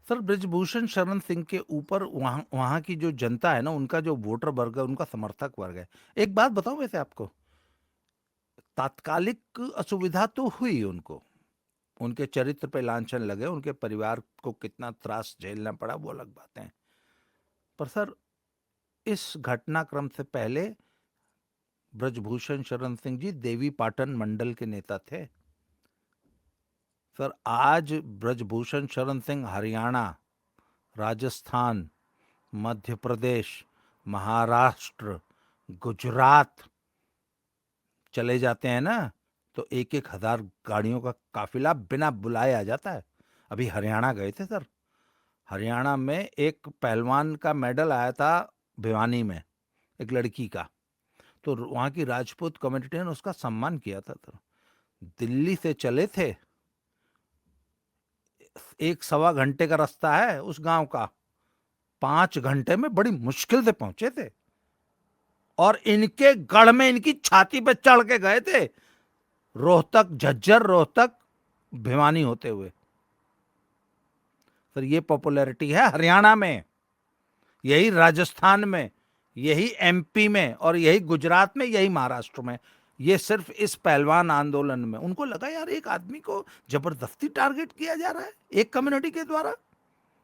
सर, बृजभूषण शरण सिंह के ऊपर वहां वहां की जो जनता है ना, उनका जो वोटर वर्ग है, उनका समर्थक वर्ग है। एक बात बताऊं वैसे आपको, तात्कालिक असुविधा तो हुई उनको, उनके चरित्र पे लांछन लगे, उनके परिवार को कितना त्रास झेलना पड़ा वो अलग बातें हैं। पर सर, इस घटनाक्रम से पहले ब्रजभूषण शरण सिंह जी देवी पाटन मंडल के नेता थे। सर, आज ब्रजभूषण शरण सिंह हरियाणा, राजस्थान, मध्य प्रदेश, महाराष्ट्र, गुजरात चले जाते हैं ना, तो 1-1 हजार गाड़ियों का काफिला बिना बुलाए आ जाता है। अभी हरियाणा गए थे सर, हरियाणा में एक पहलवान का मेडल आया था भिवानी में, एक लड़की का, तो वहां की राजपूत कम्युनिटी ने उसका सम्मान किया था। तो दिल्ली से चले थे, 1-1.25 घंटे का रास्ता है उस गांव का, 5 घंटे में बड़ी मुश्किल से पहुंचे थे। और इनके गढ़ में इनकी छाती पे चढ़ के गए थे, रोहतक, झज्जर, रोहतक, भिवानी होते हुए। सर, ये पॉपुलैरिटी है हरियाणा में, यही राजस्थान में, यही एमपी में, और यही गुजरात में, यही महाराष्ट्र में। ये सिर्फ इस पहलवान आंदोलन में उनको लगा यार एक आदमी को जबरदस्ती टारगेट किया जा रहा है एक कम्युनिटी के द्वारा।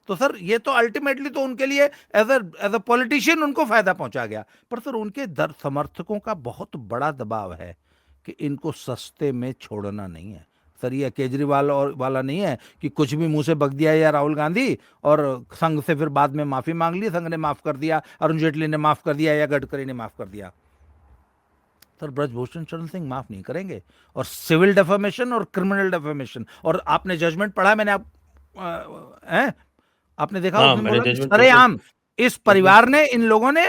तो सर, ये तो अल्टीमेटली तो उनके लिए एज अ पॉलिटिशियन उनको फायदा पहुंचा गया। पर सर, उनके समर्थकों का बहुत बड़ा दबाव है कि इनको सस्ते में छोड़ना नहीं है। सर, ये केजरीवाल और वाला नहीं है कि कुछ भी मुंह से बक दिया या राहुल गांधी और संघ से फिर बाद में माफी मांग ली, संघ ने माफ कर दिया, अरुण जेटली ने माफ कर दिया या गडकरी ने माफ कर दिया। सर, ब्रजभूषण शरण सिंह माफ नहीं करेंगे। और सिविल डेफेमेशन और क्रिमिनल डेफेमेशन, और आपने जजमेंट पढ़ा, मैंने आपने देखा, हाँ, उसमें मैंने बोला कि जजमेंट बिल्कुल सरेआम इस बिल्कुल परिवार ने, इन लोगों ने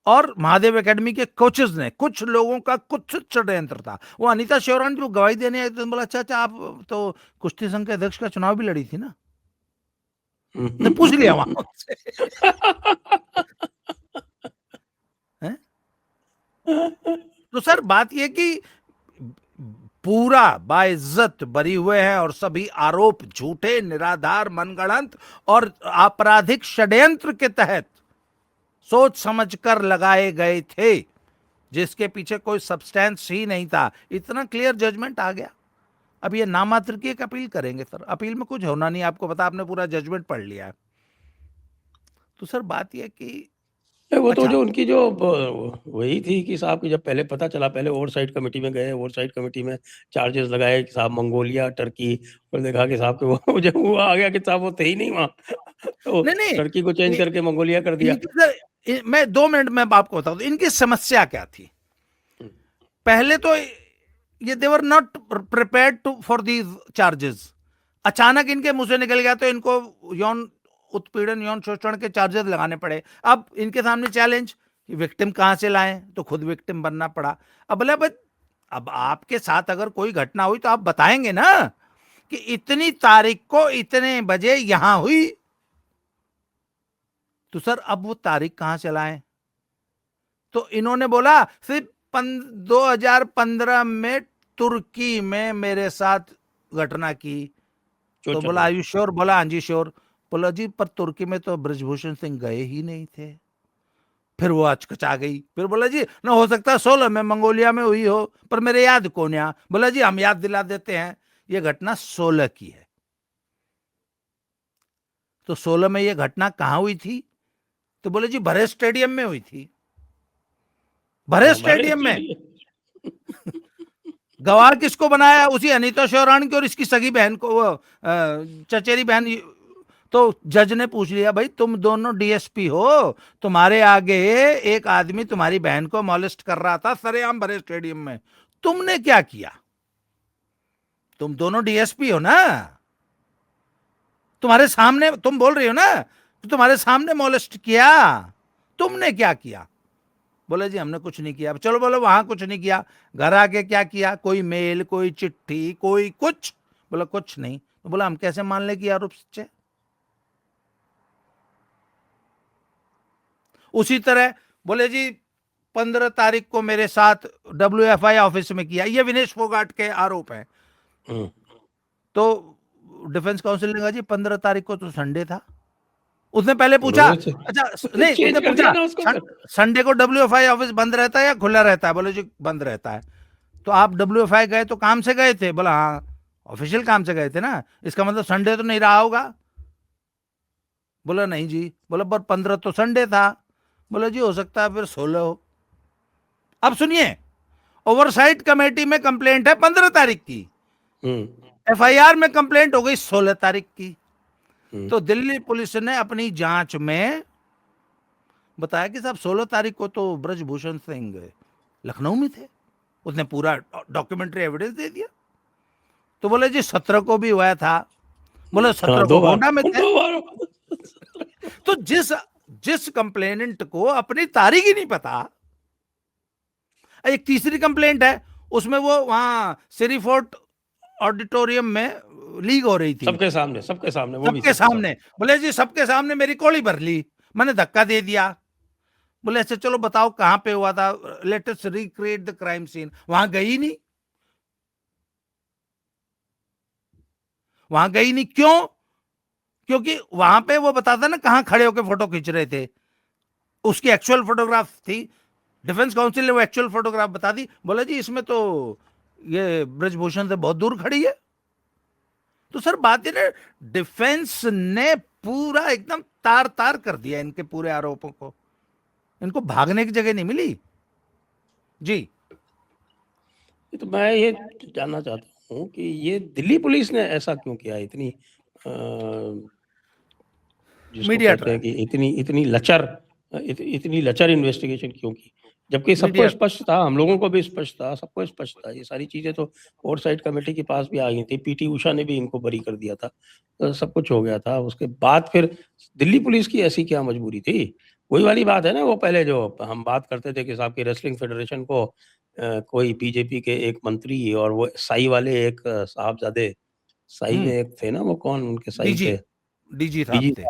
और महादेव एकेडमी के कोचेस ने, कुछ लोगों का कुछ षड्यंत्र था। वो अनीता श्योरान जो गवाही देने आए थे, बोला अच्छा अच्छा, आप तो कुश्ती संघ के अध्यक्ष का चुनाव भी लड़ी थी ना, ने पूछ लिया वहां से। हैं? तो सर, बात यह कि पूरा बाइज्जत बरी हुए हैं और सभी आरोप झूठे, निराधार, मनगढ़ंत और आपराधिक षड्यंत्र के तहत सोच समझकर लगाए गए थे। जिसके पीछे कोई सब्सटेंस ही नहीं था, इतना क्लियर जजमेंट आ गया। अब ये नामात्र की एक अपील करेंगे सर, अपील में कुछ होना नहीं, आपको पता, आपने पूरा जजमेंट पढ़ लिया है। तो सर बात यह कि वो तो अच्छा, जो उनकी जो वही थी कि साहब की जब पहले पता चला, पहले ओवरसाइट कमेटी में गए, ओवरसाइट कमेटी में चार्जेस लगाए कि साहब मंगोलिया, टर्की, और देखा कि साहब के वो जब वो आ गया कि साहब वो थे ही नहीं वहाँ तो नहीं नहीं, टर्की को चेंज करके मंगोलिया कर दिया। इनकी सर, मैं 2 मिनट में आपको बताऊं तो इनकी समस्या क्या थी। पहले तो ये they were not prepared to for these charges. अचानक इनके मुंह से निकल गया तो इनको यौन उत्पीड़न, यौन शोषण के चार्जेस लगाने पड़े। अब इनके सामने चैलेंज कि विक्टिम कहां से लाएं, तो खुद विक्टिम बनना पड़ा। अब बोले भाई, अब आपके साथ अगर कोई घटना हुई तो आप बताएंगे ना कि इतनी तारीख को इतने बजे यहां हुई। तो सर अब वो तारीख कहां से लाएं? तो इन्होंने बोला सिर्फ 2015 में तुर्की में मेरे साथ घटना की। तो चोट बोला आयु श्योर? बोला हाँ जी श्योर। बोला जी पर तुर्की में तो ब्रजभूषण सिंह गए ही नहीं थे। फिर वो अचकचा गई, फिर बोला जी ना, हो सकता है 16 में मंगोलिया में हुई हो, पर मेरे याद कौन है। बोला जी हम याद दिला देते हैं, ये घटना 16 की है। तो 16 में ये घटना कहां हुई थी? तो बोले जी भरे स्टेडियम में हुई थी। भरे स्टेडियम में। गवाह किसको बनाया? उसी अनीता शौरान की और इसकी सगी बहन को, वो चचेरी बहन। तो जज ने पूछ लिया, भाई तुम दोनों डीएसपी हो, तुम्हारे आगे एक आदमी तुम्हारी बहन को मॉलेस्ट कर रहा था सरेआम भरे स्टेडियम में, तुमने क्या किया? तुम दोनों डीएसपी हो ना, तुम्हारे सामने तुम बोल रही हो ना, तो तुम्हारे सामने मॉलेस्ट किया, तुमने क्या किया? बोले जी हमने कुछ नहीं किया। चलो बोलो वहां कुछ नहीं किया, घर आके क्या किया? कोई मेल, कोई चिट्ठी, कोई कुछ? बोला कुछ नहीं। तो बोला हम कैसे मान ले कि आरोप सच्चे? उसी तरह बोले जी 15 तारीख को मेरे साथ WFI ऑफिस में किया, ये विनेश फोगाट के आरोप है। तो डिफेंस काउंसिल ने कहा जी 15 तारीख को तो संडे था। उसने पहले पूछा, अच्छा नहीं, चेंज उसने कर दिया पूछा ना उसको फिर। संडे को WFI ऑफिस बंद रहता है या खुला रहता है? बोले जी बंद रहता है। तो आप WFI गए तो काम से गए थे? बोला हाँ ऑफिशियल काम से गए थे ना, इसका मतलब संडे तो नहीं रहा होगा। बोला नहीं जी। बोला पर 15 तो संडे था। बोला जी हो सकता है फिर 16 हो। अब सुनिए, ओवरसाइट कमेटी में कंप्लेंट है 15 तारीख की, FIR में कंप्लेंट हो गई 16 तारीख की। तो दिल्ली पुलिस ने अपनी जांच में बताया कि साहब 16 तारीख को तो ब्रजभूषण सिंह लखनऊ में थे। उसने पूरा डॉक्यूमेंट्री एविडेंस दे दिया। तो बोले जी 17 को भी हुआ था। बोले 17 को गोंडा में थे। तो जिस कंप्लेनेंट को अपनी तारीख ही नहीं पता। एक तीसरी कंप्लेंट है, उसमें वो वहां सिरी फोर्ट ऑडिटोरियम में लीग हो रही थी, सबके सामने वो भी सबके सामने। बोले जी सबके सामने मेरी कोड़ी भर ली, मैंने धक्का दे दिया। बोले अच्छा चलो बताओ कहां पे हुआ था, let us recreate the crime scene. वहां गई नहीं, वहां गई नहीं। क्यों? क्योंकि वहां पे वो बताता ना कहां खड़े होकर फोटो खींच रहे थे, उसकी एक्चुअल फोटोग्राफ थी। डिफेंस काउंसिल ने वो एक्चुअल फोटोग्राफ बता दी। बोला जी इसमें तो ये ब्रजभूषण से बहुत दूर खड़ी है। तो सर बात ये ना, डिफेंस ने पूरा एकदम तार तार कर दिया इनके पूरे आरोपों को। इनको भागने की जगह नहीं मिली जी। तो मैं ये जानना चाहता हूँ कि ये दिल्ली पुलिस ने ऐसा क्यों किया, इतनी जिसको मीडिया कहते हैं ट्रायल, कि इतनी लचर इन्वेस्टिगेशन क्यों की, जबकि सबको मीडिया। स्पष्ट था, हम लोगों को भी स्पष्ट था, सबको स्पष्ट था, ये सारी चीजें तो ओवरसाइट कमेटी के पास भी आ गई थी, PT उषा ने भी इनको बरी कर दिया था, तो सब कुछ हो गया था। उसके बाद फिर दिल्ली पुलिस की ऐसी क्या मजबूरी थी? वही वाली बात है ना, वो पहले जो हम बात करते थे कि साहब की रेसलिंग फेडरेशन को कोई BJP के एक मंत्री और वो साई वाले एक साहबजादे, साई में एक थे ना, वो कौन उनके साई डीजी, थे, डीजी साहब डीजी थे,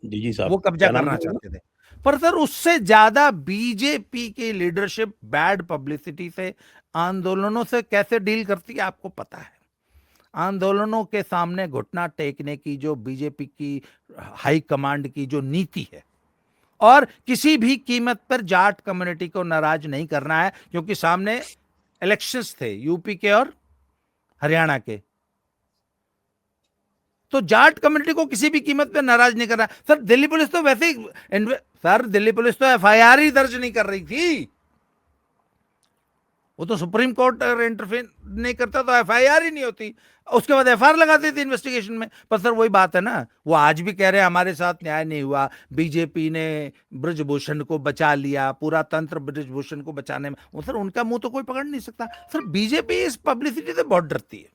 डीजी वो साहब, कब्जा क्या नाम करना था उनका? चाहते थे। पर सर उससे ज्यादा बीजेपी की लीडरशिप बैड पब्लिसिटी से, आंदोलनों से कैसे डील करती है आपको पता है। आंदोलनों के सामने घुटना टेकने की जो बीजेपी की हाई कमांड की जो नीति है, और किसी भी कीमत पर जाट कम्युनिटी को नाराज नहीं करना है, क्योंकि सामने इलेक्शंस थे यूपी के और हरियाणा के। तो जाट कम्युनिटी को किसी भी कीमत पे नाराज नहीं करना। सर दिल्ली पुलिस तो वैसे ही सर दिल्ली पुलिस तो एफआईआर ही दर्ज नहीं कर रही थी। वो तो सुप्रीम कोर्ट अगर इंटरफेयर नहीं करता तो एफआईआर ही नहीं होती, उसके बाद एफआईआर लगाती थी इन्वेस्टिगेशन में। पर सर वही बात है ना, वो आज भी कह रहे हैं हमारे साथ न्याय नहीं हुआ, बीजेपी ने ब्रजभूषण को बचा लिया, पूरा तंत्र ब्रजभूषण को बचाने में। वो सर उनका मुंह तो कोई पकड़ नहीं सकता। सर बीजेपी इस पब्लिसिटी से बहुत डरती है।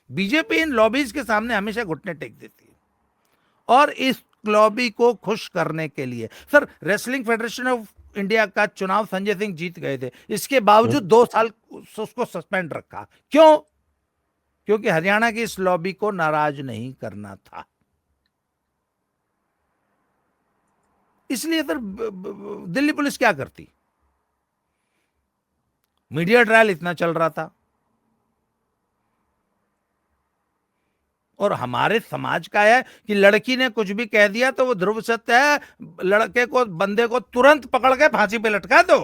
बीजेपी इन लॉबीज के सामने हमेशा घुटने टेक देती है, और इस लॉबी को खुश करने के लिए sir wrestling federation of India का चुनाव संजय सिंह जीत गए थे, इसके बावजूद 2 साल उसको सस्पेंड रखा। क्यों? क्योंकि हरियाणा की इस लॉबी को नाराज नहीं करना था। इसलिए सर दिल्ली पुलिस क्या करती? मीडिया ट्रायल इतना चल रहा था, और हमारे समाज का है कि लड़की ने कुछ भी कह दिया तो वो ध्रुव सत्य है, लड़के को बंदे को तुरंत पकड़ के फांसी पे लटका दो।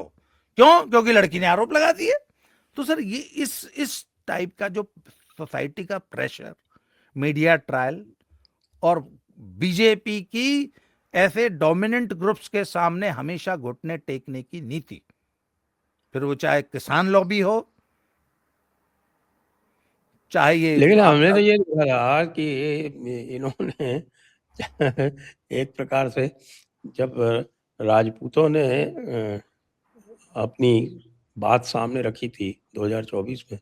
क्यों? क्योंकि लड़की ने आरोप लगा दिए। तो सर ये इस टाइप का जो सोसाइटी का प्रेशर, मीडिया ट्रायल और बीजेपी की ऐसे डोमिनेंट ग्रुप्स के सामने हमेशा घुटने टेकने की नीति, फिर वो चाहे किसान लॉबी हो, चाहे ये लेकिन हमने तो ये देखा था कि इन्होंने एक प्रकार से जब राजपूतों ने अपनी बात सामने रखी थी 2024 में,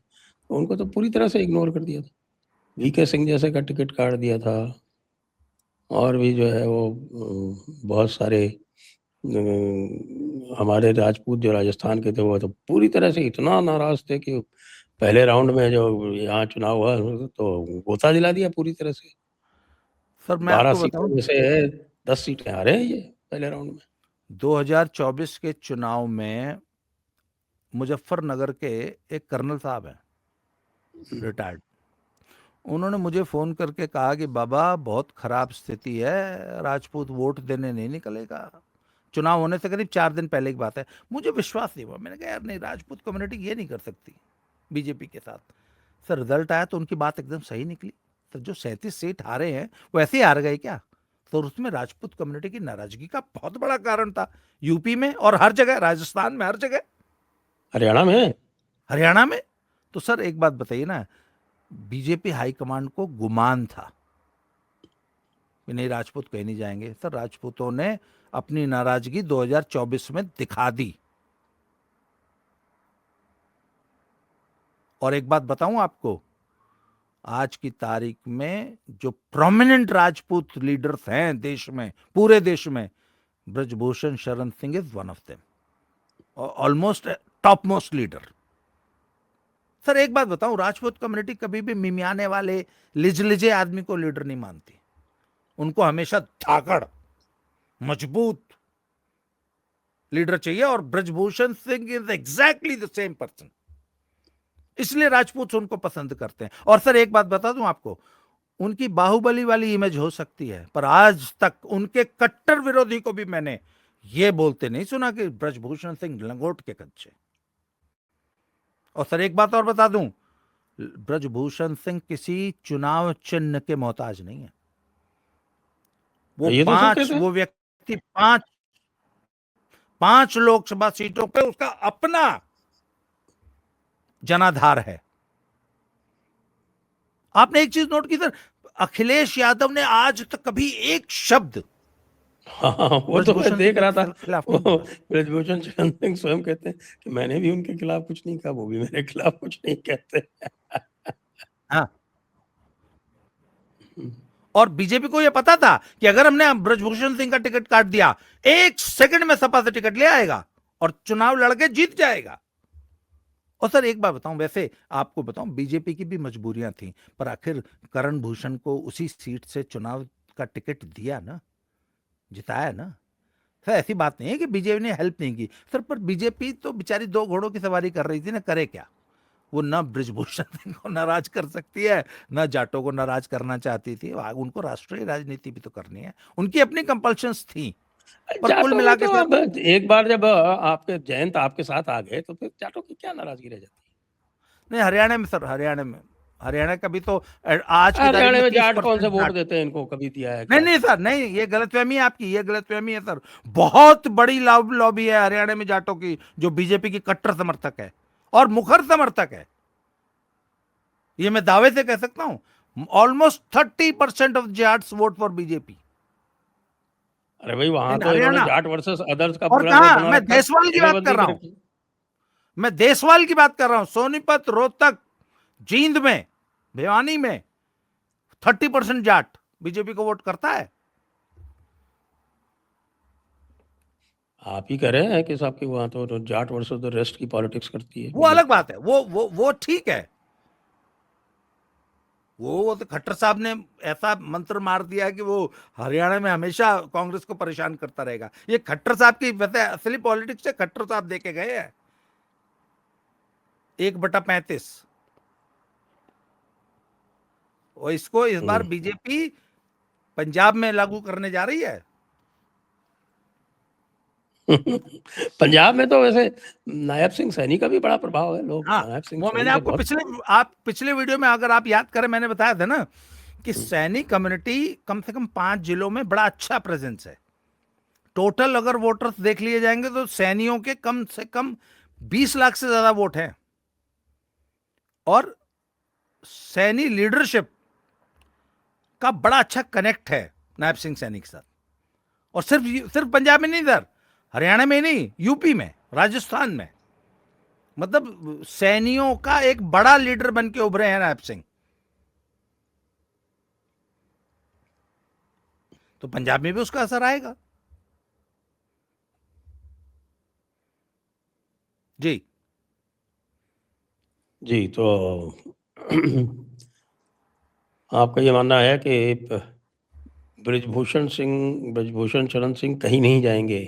तो उनको तो पूरी तरह से इग्नोर कर दिया था। वीके सिंह जैसे का टिकट काट दिया था, और भी जो है वो बहुत सारे हमारे राजपूत जो राजस्थान के थे वो तो पूरी तरह से इतना नाराज थे कि पहले राउंड में जो यहाँ चुनाव हुआ तो गोता दिला दिया पूरी तरह से। सर मैं 12 आपको सीटों बताऊं, में से 10 सीटें हारे हैं ये पहले राउंड में। 2024 के चुनाव में मुजफ्फरनगर के एक कर्नल साहब हैं, रिटायर्ड, उन्होंने मुझे फोन करके कहा कि बाबा बहुत खराब स्थिति है, राजपूत वोट देने नहीं निकलेगा। चुनाव होने से करीब 4 दिन पहले की बात है। मुझे विश्वास नहीं हुआ, मैंने कहा यार नहीं, राजपूत कम्युनिटी ये नहीं कर सकती बीजेपी के साथ। सर रिजल्ट आया तो उनकी बात एकदम सही निकली। तो जो 37 सीट हारे हैं वो ऐसे ही हार गए क्या? तो उसमें राजपूत कम्युनिटी की नाराजगी का बहुत बड़ा कारण था, यूपी में और हर जगह, राजस्थान में हर जगह, हरियाणा में, हरियाणा में। तो सर एक बात बताइए ना, बीजेपी हाईकमांड को गुमान था कि नहीं राजपूत कहीं नहीं जाएंगे। सर राजपूतों ने अपनी नाराजगी 2024 में दिखा दी। और एक बात बताऊं आपको, आज की तारीख में जो प्रोमिनेंट राजपूत लीडर्स हैं देश में, पूरे देश में, Brijbhushan Sharan Singh is one of them, almost top most leader. Sir एक बात बताऊं, राजपूत कम्युनिटी कभी भी मिमियाने वाले लिजलिजे आदमी को लीडर नहीं मानती। उनको हमेशा धाकड़, मजबूत लीडर चाहिए, और Brajbhushan Singh is exactly the same person. इसलिए राजपूत उनको पसंद करते हैं। और सर एक बात बता दूं आपको, उनकी बाहुबली वाली इमेज हो सकती है, पर आज तक उनके कट्टर विरोधी को भी मैंने ये बोलते नहीं सुना कि ब्रजभूषण सिंह लंगोट के कच्चे। और सर एक बात और बता दूं, ब्रजभूषण सिंह किसी चुनाव चिन्ह के मोहताज नहीं है। वो ये तो सब कहते हैं। वो व्यक्ति पांच लोकसभा सीटों पे उसका अपना जनाधार है। आपने एक चीज नोट की सर, अखिलेश यादव ने आज तक कभी एक शब्द हाँ, वो तो मैं देख रहा था। खिलाफ वो ब्रजभूषण शरण सिंह स्वयं कहते हैं कि मैंने भी उनके खिलाफ कुछ नहीं कहा, वो भी मेरे खिलाफ कुछ नहीं कहते। हाँ, और बीजेपी को यह पता था कि अगर हमने ब्रजभूषण सिंह का टिकट काट दिया, 1 सेकंड में सपा से टिकट ले आएगा और चुनाव लड़के जीत जाएगा। और सर एक बात बताऊं, वैसे आपको बताऊं, बीजेपी की भी मजबूरियां थी, पर आखिर करण भूषण को उसी सीट से चुनाव का टिकट दिया ना, जिताया ना। सर ऐसी बात नहीं है कि बीजेपी ने हेल्प नहीं की सर, पर बीजेपी तो बेचारी 2 घोड़ों की सवारी कर रही थी ना, करे क्या? वो ना ब्रजभूषण सिंह को नाराज कर सकती है, ना जाटों को नाराज करना चाहती थी। उनको राष्ट्रीय राजनीति भी तो करनी है, उनकी अपनी कंपल्शंस थी। पर कुल जाटों मिला में के तो सर, अब एक बार जब आपके जयंत आपके साथ आ गए तो फिर जाटों की क्या नाराजगी रह जाती नहीं हरियाणा में सर, हरियाणा का भी तो आज है? की तारीख हरियाणा में में तीस जाट कौन से परसेंट वोट जाट। देते हैं इनको, कभी दिया है नहीं क्या? नहीं सर, नहीं, ये गलतफहमी है आपकी, ये गलतफहमी है सर। बहुत बड़ी लॉबी है हरियाणा में जाटों की, जो बीजेपी की कट्टर समर्थक है और मुखर समर्थक है। ये मैं दावे से कह सकता हूं, almost 30% of Jats vote for BJP अरे भाई वहां इन तो इन्होंने हरियाणा। जाट वर्सेस अदर्स का और पूरा वो कहा, बना मैं रखा है, देशवाल की बात कर घेरेबंदी रहा कर हूं, रखी मैं देशवाल की बात कर रहा हूं, सोनीपत, रोहतक, जींद में, भिवानी में 30% जाट बीजेपी को वोट करता है। आप ही कह रहे हैं कि साहब की वहां तो जाट वर्सेस द रेस्ट की पॉलिटिक्स करती है वो अलग बीजेपी। बात है, वो ठीक है। वो तो खट्टर साहब ने ऐसा मंत्र मार दिया है कि वो हरियाणा में हमेशा कांग्रेस को परेशान करता रहेगा। ये खट्टर साहब की वैसे असली पॉलिटिक्स से खट्टर साहब देके गए हैं 1/35, और इसको इस बार हम्म। बीजेपी पंजाब में लागू करने जा रही है। पंजाब में तो वैसे नायब सिंह सैनी का भी बड़ा प्रभाव है, लोग हाँ, नायब सिंह वो मैंने सैनी से आपको बहुत। पिछले वीडियो में अगर आप याद करें, मैंने बताया था ना कि हम्म, सैनी कम्युनिटी कम से कम 5 जिलों में बड़ा अच्छा प्रेजेंस है। टोटल अगर वोटर्स देख लिए जाएंगे तो सैनियों के कम से कम 20 लाख से ज्यादा वोट हैं। और सैनी लीडरशिप का बड़ा अच्छा कनेक्ट है नायब सिंह सैनी के साथ। और सिर्फ पंजाब में नहीं सर, हरियाणा में नहीं, यूपी में, राजस्थान में, मतलब सैनियों का एक बड़ा लीडर बन के उभरे हैं नायब सिंह। तो पंजाब में भी उसका असर आएगा। जी। जी तो आपका ये मानना है कि ब्रजभूषण शरण सिंह कहीं नहीं जाएंगे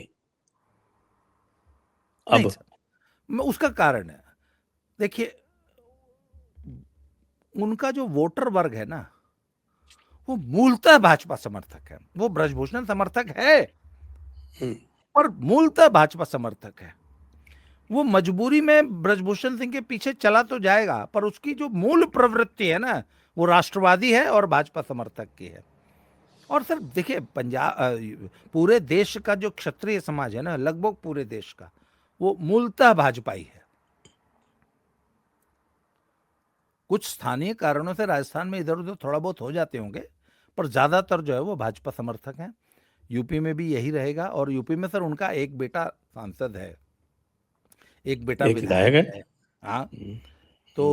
नहीं अब? सर, उसका कारण है, देखिए, उनका जो वोटर वर्ग है ना, वो मूलतः भाजपा समर्थक है। वो ब्रजभूषण समर्थक है, हम्म, पर मूलतः भाजपा समर्थक है। वो मजबूरी में ब्रजभूषण सिंह के पीछे चला तो जाएगा, पर उसकी जो मूल प्रवृत्ति है ना, वो राष्ट्रवादी है और भाजपा समर्थक की है। और सर देखिए, पूरे देश का जो क्षत्रिय समाज है ना, लगभग पूरे देश का, वो मूलतः भाजपाई है। कुछ स्थानीय कारणों से राजस्थान में इधर उधर थोड़ा बहुत हो जाते होंगे, पर ज्यादातर जो है वो भाजपा समर्थक हैं। यूपी में भी यही रहेगा। और यूपी में सर उनका एक बेटा सांसद है, एक बेटा एक विधायक विधायक है। है। हाँ, हम्म, तो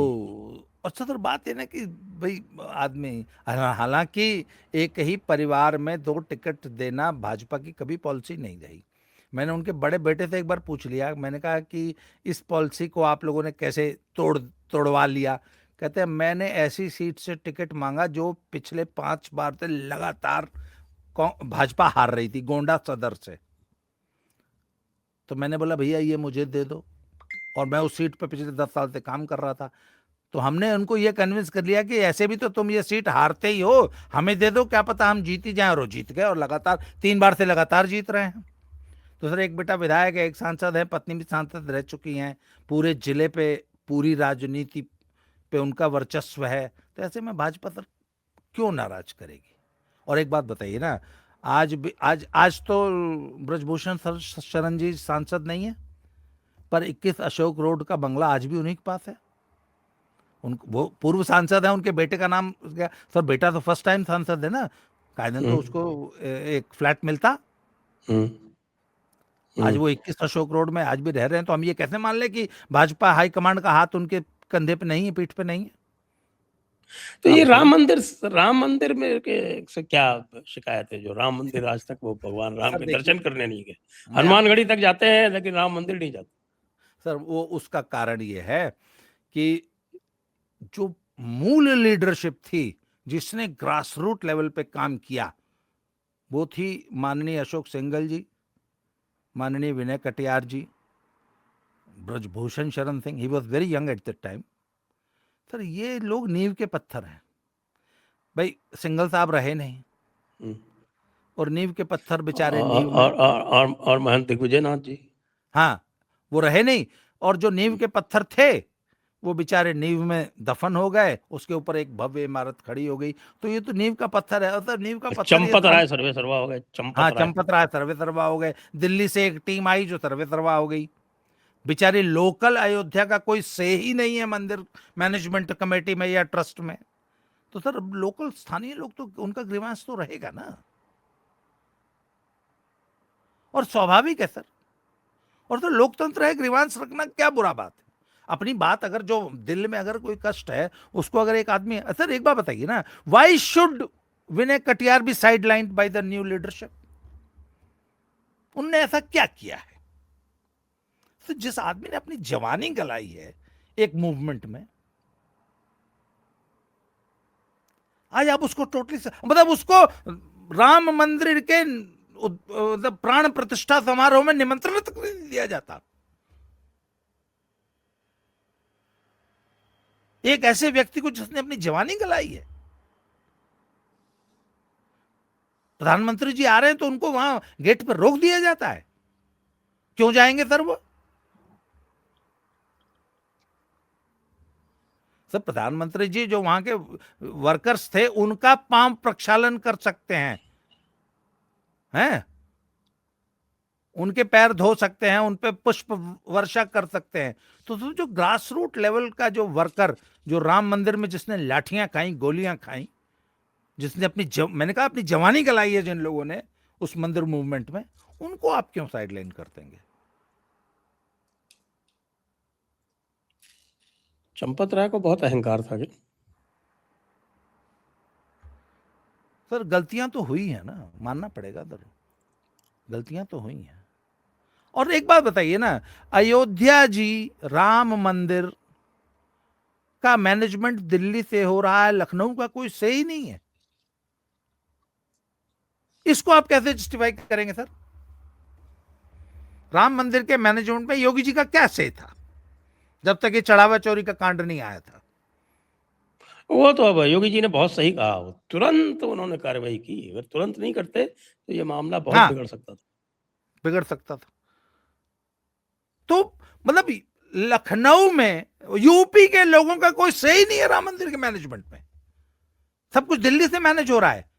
हम्म, अच्छा सर, बात है ना कि भाई आदमी, हालांकि एक ही परिवार में 2 टिकट देना भाजपा की कभी पॉलिसी नहीं रही। मैंने उनके बड़े बेटे से एक बार पूछ लिया, मैंने कहा कि इस पॉलिसी को आप लोगों ने कैसे तोड़वा लिया। कहते हैं मैंने ऐसी सीट से टिकट मांगा जो पिछले 5 बार से लगातार भाजपा हार रही थी, गोंडा सदर से। तो मैंने बोला भैया ये मुझे दे दो, और मैं उस सीट पर पिछले 10 साल से काम कर रहा था। तो हमने उनको ये कन्विंस कर लिया कि ऐसे भी तो तुम ये सीट हारते ही हो, हमें दे दो, क्या पता हम जीत ही जाएं। और वो जीत गए, और लगातार 3 बार से लगातार जीत रहे हैं। तो सर एक बेटा विधायक है, एक सांसद है, पत्नी भी सांसद रह चुकी हैं, पूरे जिले पे, पूरी राजनीति पे उनका वर्चस्व है। तो ऐसे में भाजपा सर क्यों नाराज करेगी। और एक बात बताइए ना, आज तो ब्रजभूषण शरण जी सांसद नहीं है, पर 21 अशोक रोड का बंगला आज भी उन्हीं के पास है। वो पूर्व सांसद है, उनके बेटे का नाम क्या सर, बेटा तो फर्स्ट टाइम सांसद है ना, कायदन तो हम्म, उसको एक फ्लैट मिलता। हम्म, आज हम्म। वो 21 अशोक रोड में आज भी रह रहे हैं। तो हम ये कैसे मान ले कि भाजपा हाईकमांड का हाथ उनके कंधे पे नहीं है, पीठ पे नहीं है। तो आप ये बताइए राम मंदिर में के से क्या शिकायत है? जो राम मंदिर आज तक वो भगवान राम सर, के देखिए, दर्शन करने नहीं गए, मैं आप हनुमानगढ़ी तक जाते हैं लेकिन राम मंदिर नहीं जाते। सर, वो उसका कारण ये है कि जो मूल लीडरशिप थी, जिसने ग्रास रूट लेवल पे काम किया, वो थी माननीय अशोक सिंघल जी, माननीय विनय कटियार जी, Brijbhushan Sharan Singh, he was very young at the time. Sir ये लोग नींव के पत्थर हैं। भाई सिंघल साहब रहे नहीं, हम्म, और नींव के पत्थर बेचारे और नींव में, और महंत दिग्विजय नाथ जी। हाँ वो रहे नहीं, और जो नींव के पत्थर थे वो बेचारे नींव में दफन हो गए, उसके ऊपर एक भव्य इमारत खड़ी हो गई। तो ये तो नींव का पत्थर है, तो नींव का पत्थर ये चंपत था। राय सर्वे सर्वा हो गए, हाँ चंपत राय। चंपत राय सर्वे सर्वा हो गए, दिल्ली से एक टीम आई जो सर्वे सर्वा हो गई। बेचारी लोकल अयोध्या का कोई से ही नहीं है मंदिर मैनेजमेंट कमेटी में या ट्रस्ट में, तो सर लोकल स्थानीय लोग तो उनका ग्रीवांस तो रहेगा ना, और स्वाभाविक है सर। और तो लोकतंत्र है, ग्रीवांस रखना क्या बुरा बात है। अपनी बात अगर जो दिल में अगर कोई कष्ट है उसको अगर एक आदमी, सर एक बात बताइए ना, why should Vinay Katiyar be sideline by the new leadership? उनने ऐसा क्या किया है? तो जिस आदमी ने अपनी जवानी गलाई है एक मूवमेंट में, आज आप उसको टोटली मतलब उसको राम मंदिर के प्राण प्रतिष्ठा समारोह में निमंत्रण तक नहीं दिया जाता। एक ऐसे व्यक्ति को जिसने अपनी जवानी गलाई है। प्रधानमंत्री जी आ रहे हैं तो उनको वहां गेट पर रोक दिया जाता है, क्यों जाएंगे सर वो? सर प्रधानमंत्री जी जो वहां के वर्कर्स थे उनका पांव प्रक्षालन कर सकते हैं, उनके पैर धो सकते हैं, उन पे पुष्प वर्षा कर सकते हैं। तो जो ग्रास रूट लेवल का जो वर्कर, जो राम मंदिर में जिसने लाठियां खाई, गोलियां खाई, जिसने मैंने कहा अपनी जवानी गलाई है जिन लोगों ने उस मंदिर मूवमेंट में, उनको आप क्यों साइडलाइन कर देंगे? चंपत राय को बहुत अहंकार था क्या? सर गलतियां तो हुई है ना, मानना पड़ेगा सर, गलतियां तो हुई हैं। और एक बात बताइए ना, अयोध्या जी राम मंदिर का मैनेजमेंट दिल्ली से हो रहा है, लखनऊ का कोई से ही नहीं है। इसको आप कैसे जस्टिफाई करेंगे सर? राम मंदिर के मैनेजमेंट में योगी जी का क्या से था जब तक ये चढ़ावा चोरी का कांड नहीं आया था? वो तो अब योगी जी ने बहुत सही कहा, तुरंत उन्होंने कार्रवाई की। अगर तुरंत नहीं करते तो ये मामला बहुत हाँ बिगड़ सकता था। बिगड़ सकता था। तो मतलब लखनऊ में यूपी के लोगों का कोई से ही नहीं है राम मंदिर के मैनेजमेंट में, सब कुछ दिल्ली से मैनेज हो रहा है।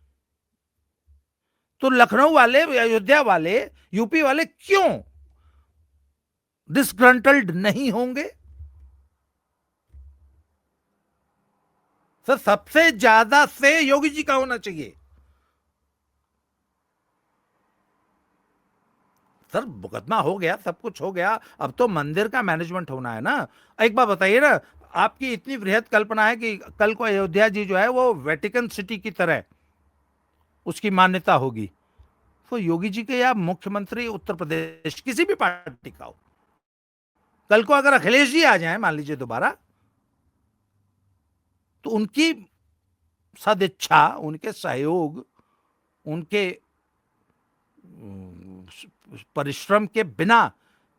तो लखनऊ वाले, अयोध्या वाले, यूपी वाले क्यों डिसग्रंटल्ड नहीं होंगे? सर सबसे ज्यादा से योगी जी का होना चाहिए। सर मुकदमा हो गया, सब कुछ हो गया, अब तो मंदिर का मैनेजमेंट होना है ना। एक बात बताइए ना, आपकी इतनी बृहद कल्पना है कि कल को अयोध्या जी जो है वो वेटिकन सिटी की तरह उसकी मान्यता होगी, तो योगी जी के या मुख्यमंत्री उत्तर प्रदेश किसी भी पार्टी का हो, कल को अगर अखिलेश जी आ जाए मान लीजिए दोबारा, तो उनकी सदिच्छा, उनके सहयोग, उनके परिश्रम के बिना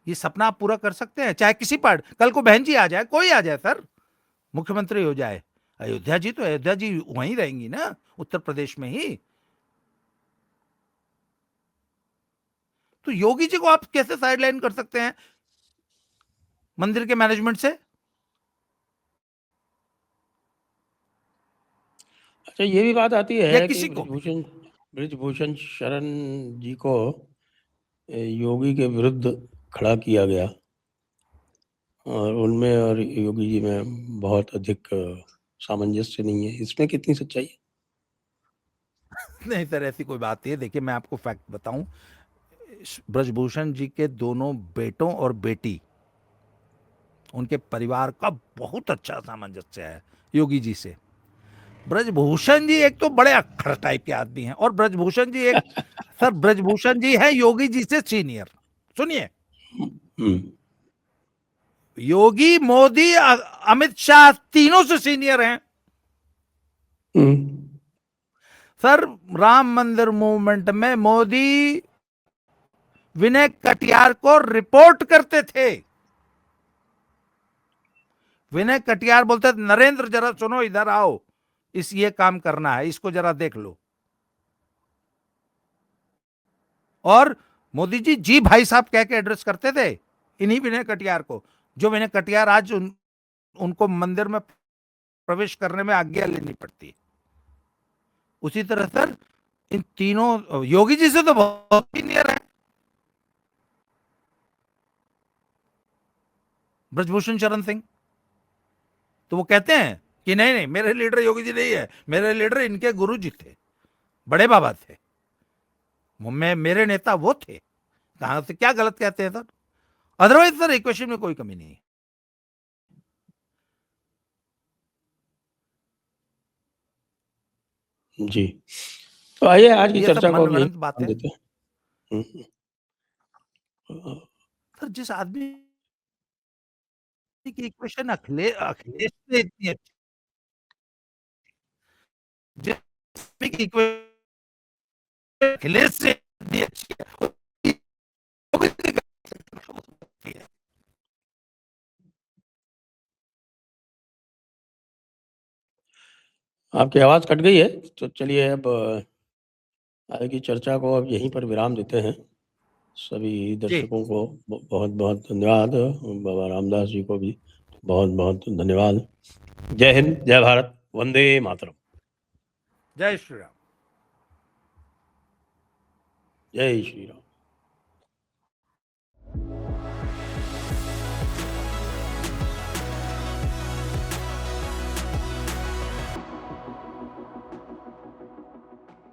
ये सपना आप पूरा कर सकते हैं? चाहे किसी पार्टी, कल को बहन जी आ जाए, कोई आ जाए सर, मुख्यमंत्री हो जाए, अयोध्या जी तो अयोध्या जी वहीं रहेंगी ना, उत्तर प्रदेश में ही। तो योगी जी को आप कैसे साइडलाइन कर सकते हैं मंदिर के मैनेजमेंट से? अच्छा, ये भी बात आती या है कि किसी को भी? ब्रिजभूषण शरण जी को योगी के विरुद्ध खड़ा किया गया, और उनमें और योगी जी में बहुत अधिक सामंजस्य नहीं है। इसमें कितनी सच्चाई है? नहीं सर ऐसी कोई बात नहीं है। देखिए मैं आपको फैक्ट बताऊं, ब्रजभूषण जी के दोनों बेटों और बेटी, उनके परिवार का बहुत अच्छा सामंजस्य है योगी जी से। ब्रजभूषण जी एक तो बड़े अक्खर टाइप के आदमी हैं, और ब्रजभूषण जी एक, सर ब्रजभूषण जी है योगी जी से सीनियर। सुनिए, हम्म। योगी, मोदी, अमित शाह तीनों से सीनियर हैं हम्म। सर। राम मंदिर मूवमेंट में मोदी विनय कटियार को रिपोर्ट करते थे। विनय कटियार बोलते थे, नरेंद्र जरा सुनो, इधर आओ, इस ये काम करना है, इसको जरा देख लो। और मोदी जी जी भाई साहब कह के एड्रेस करते थे इन्हीं विनय कटियार को, जो विनय कटियार आज उनको मंदिर में प्रवेश करने में आज्ञा लेनी पड़ती है। उसी तरह सर इन तीनों योगी जी से तो बहुत सीनियर है, ब्रजभूषण शरण सिंह, तो वो कहते हैं कि नहीं नहीं मेरे लीडर योगी जी नहीं है, मेरे लीडर इनके गुरु जी थे, बड़े बाबा थे, मेरे नेता वो थे। कहां से क्या गलत कहते हैं सर? अदरवाइज सर इक्वेशन में कोई कमी नहीं है। जी, तो आइए आज की ये सब चर्चा को अब यहीं मनगढ़ंत बात विराम है देते हैं। सर। जिस आदमी की इक्वेशन अखिलेश से इतनी अच्छी, जिस आदमी की इक्वेशन अखिलेश से इतनी अच्छी है, वो कितनी गलत है? आपकी आवाज़ कट गई है, तो चलिए अब आज की चर्चा को अब यहीं पर विराम देते हैं। सभी जी दर्शकों को बहुत-बहुत धन्यवाद, बाबा रामदास जी को भी बहुत-बहुत धन्यवाद। जय हिंद, जय भारत, वंदे मातरम। जय श्री राम। जय श्री राम।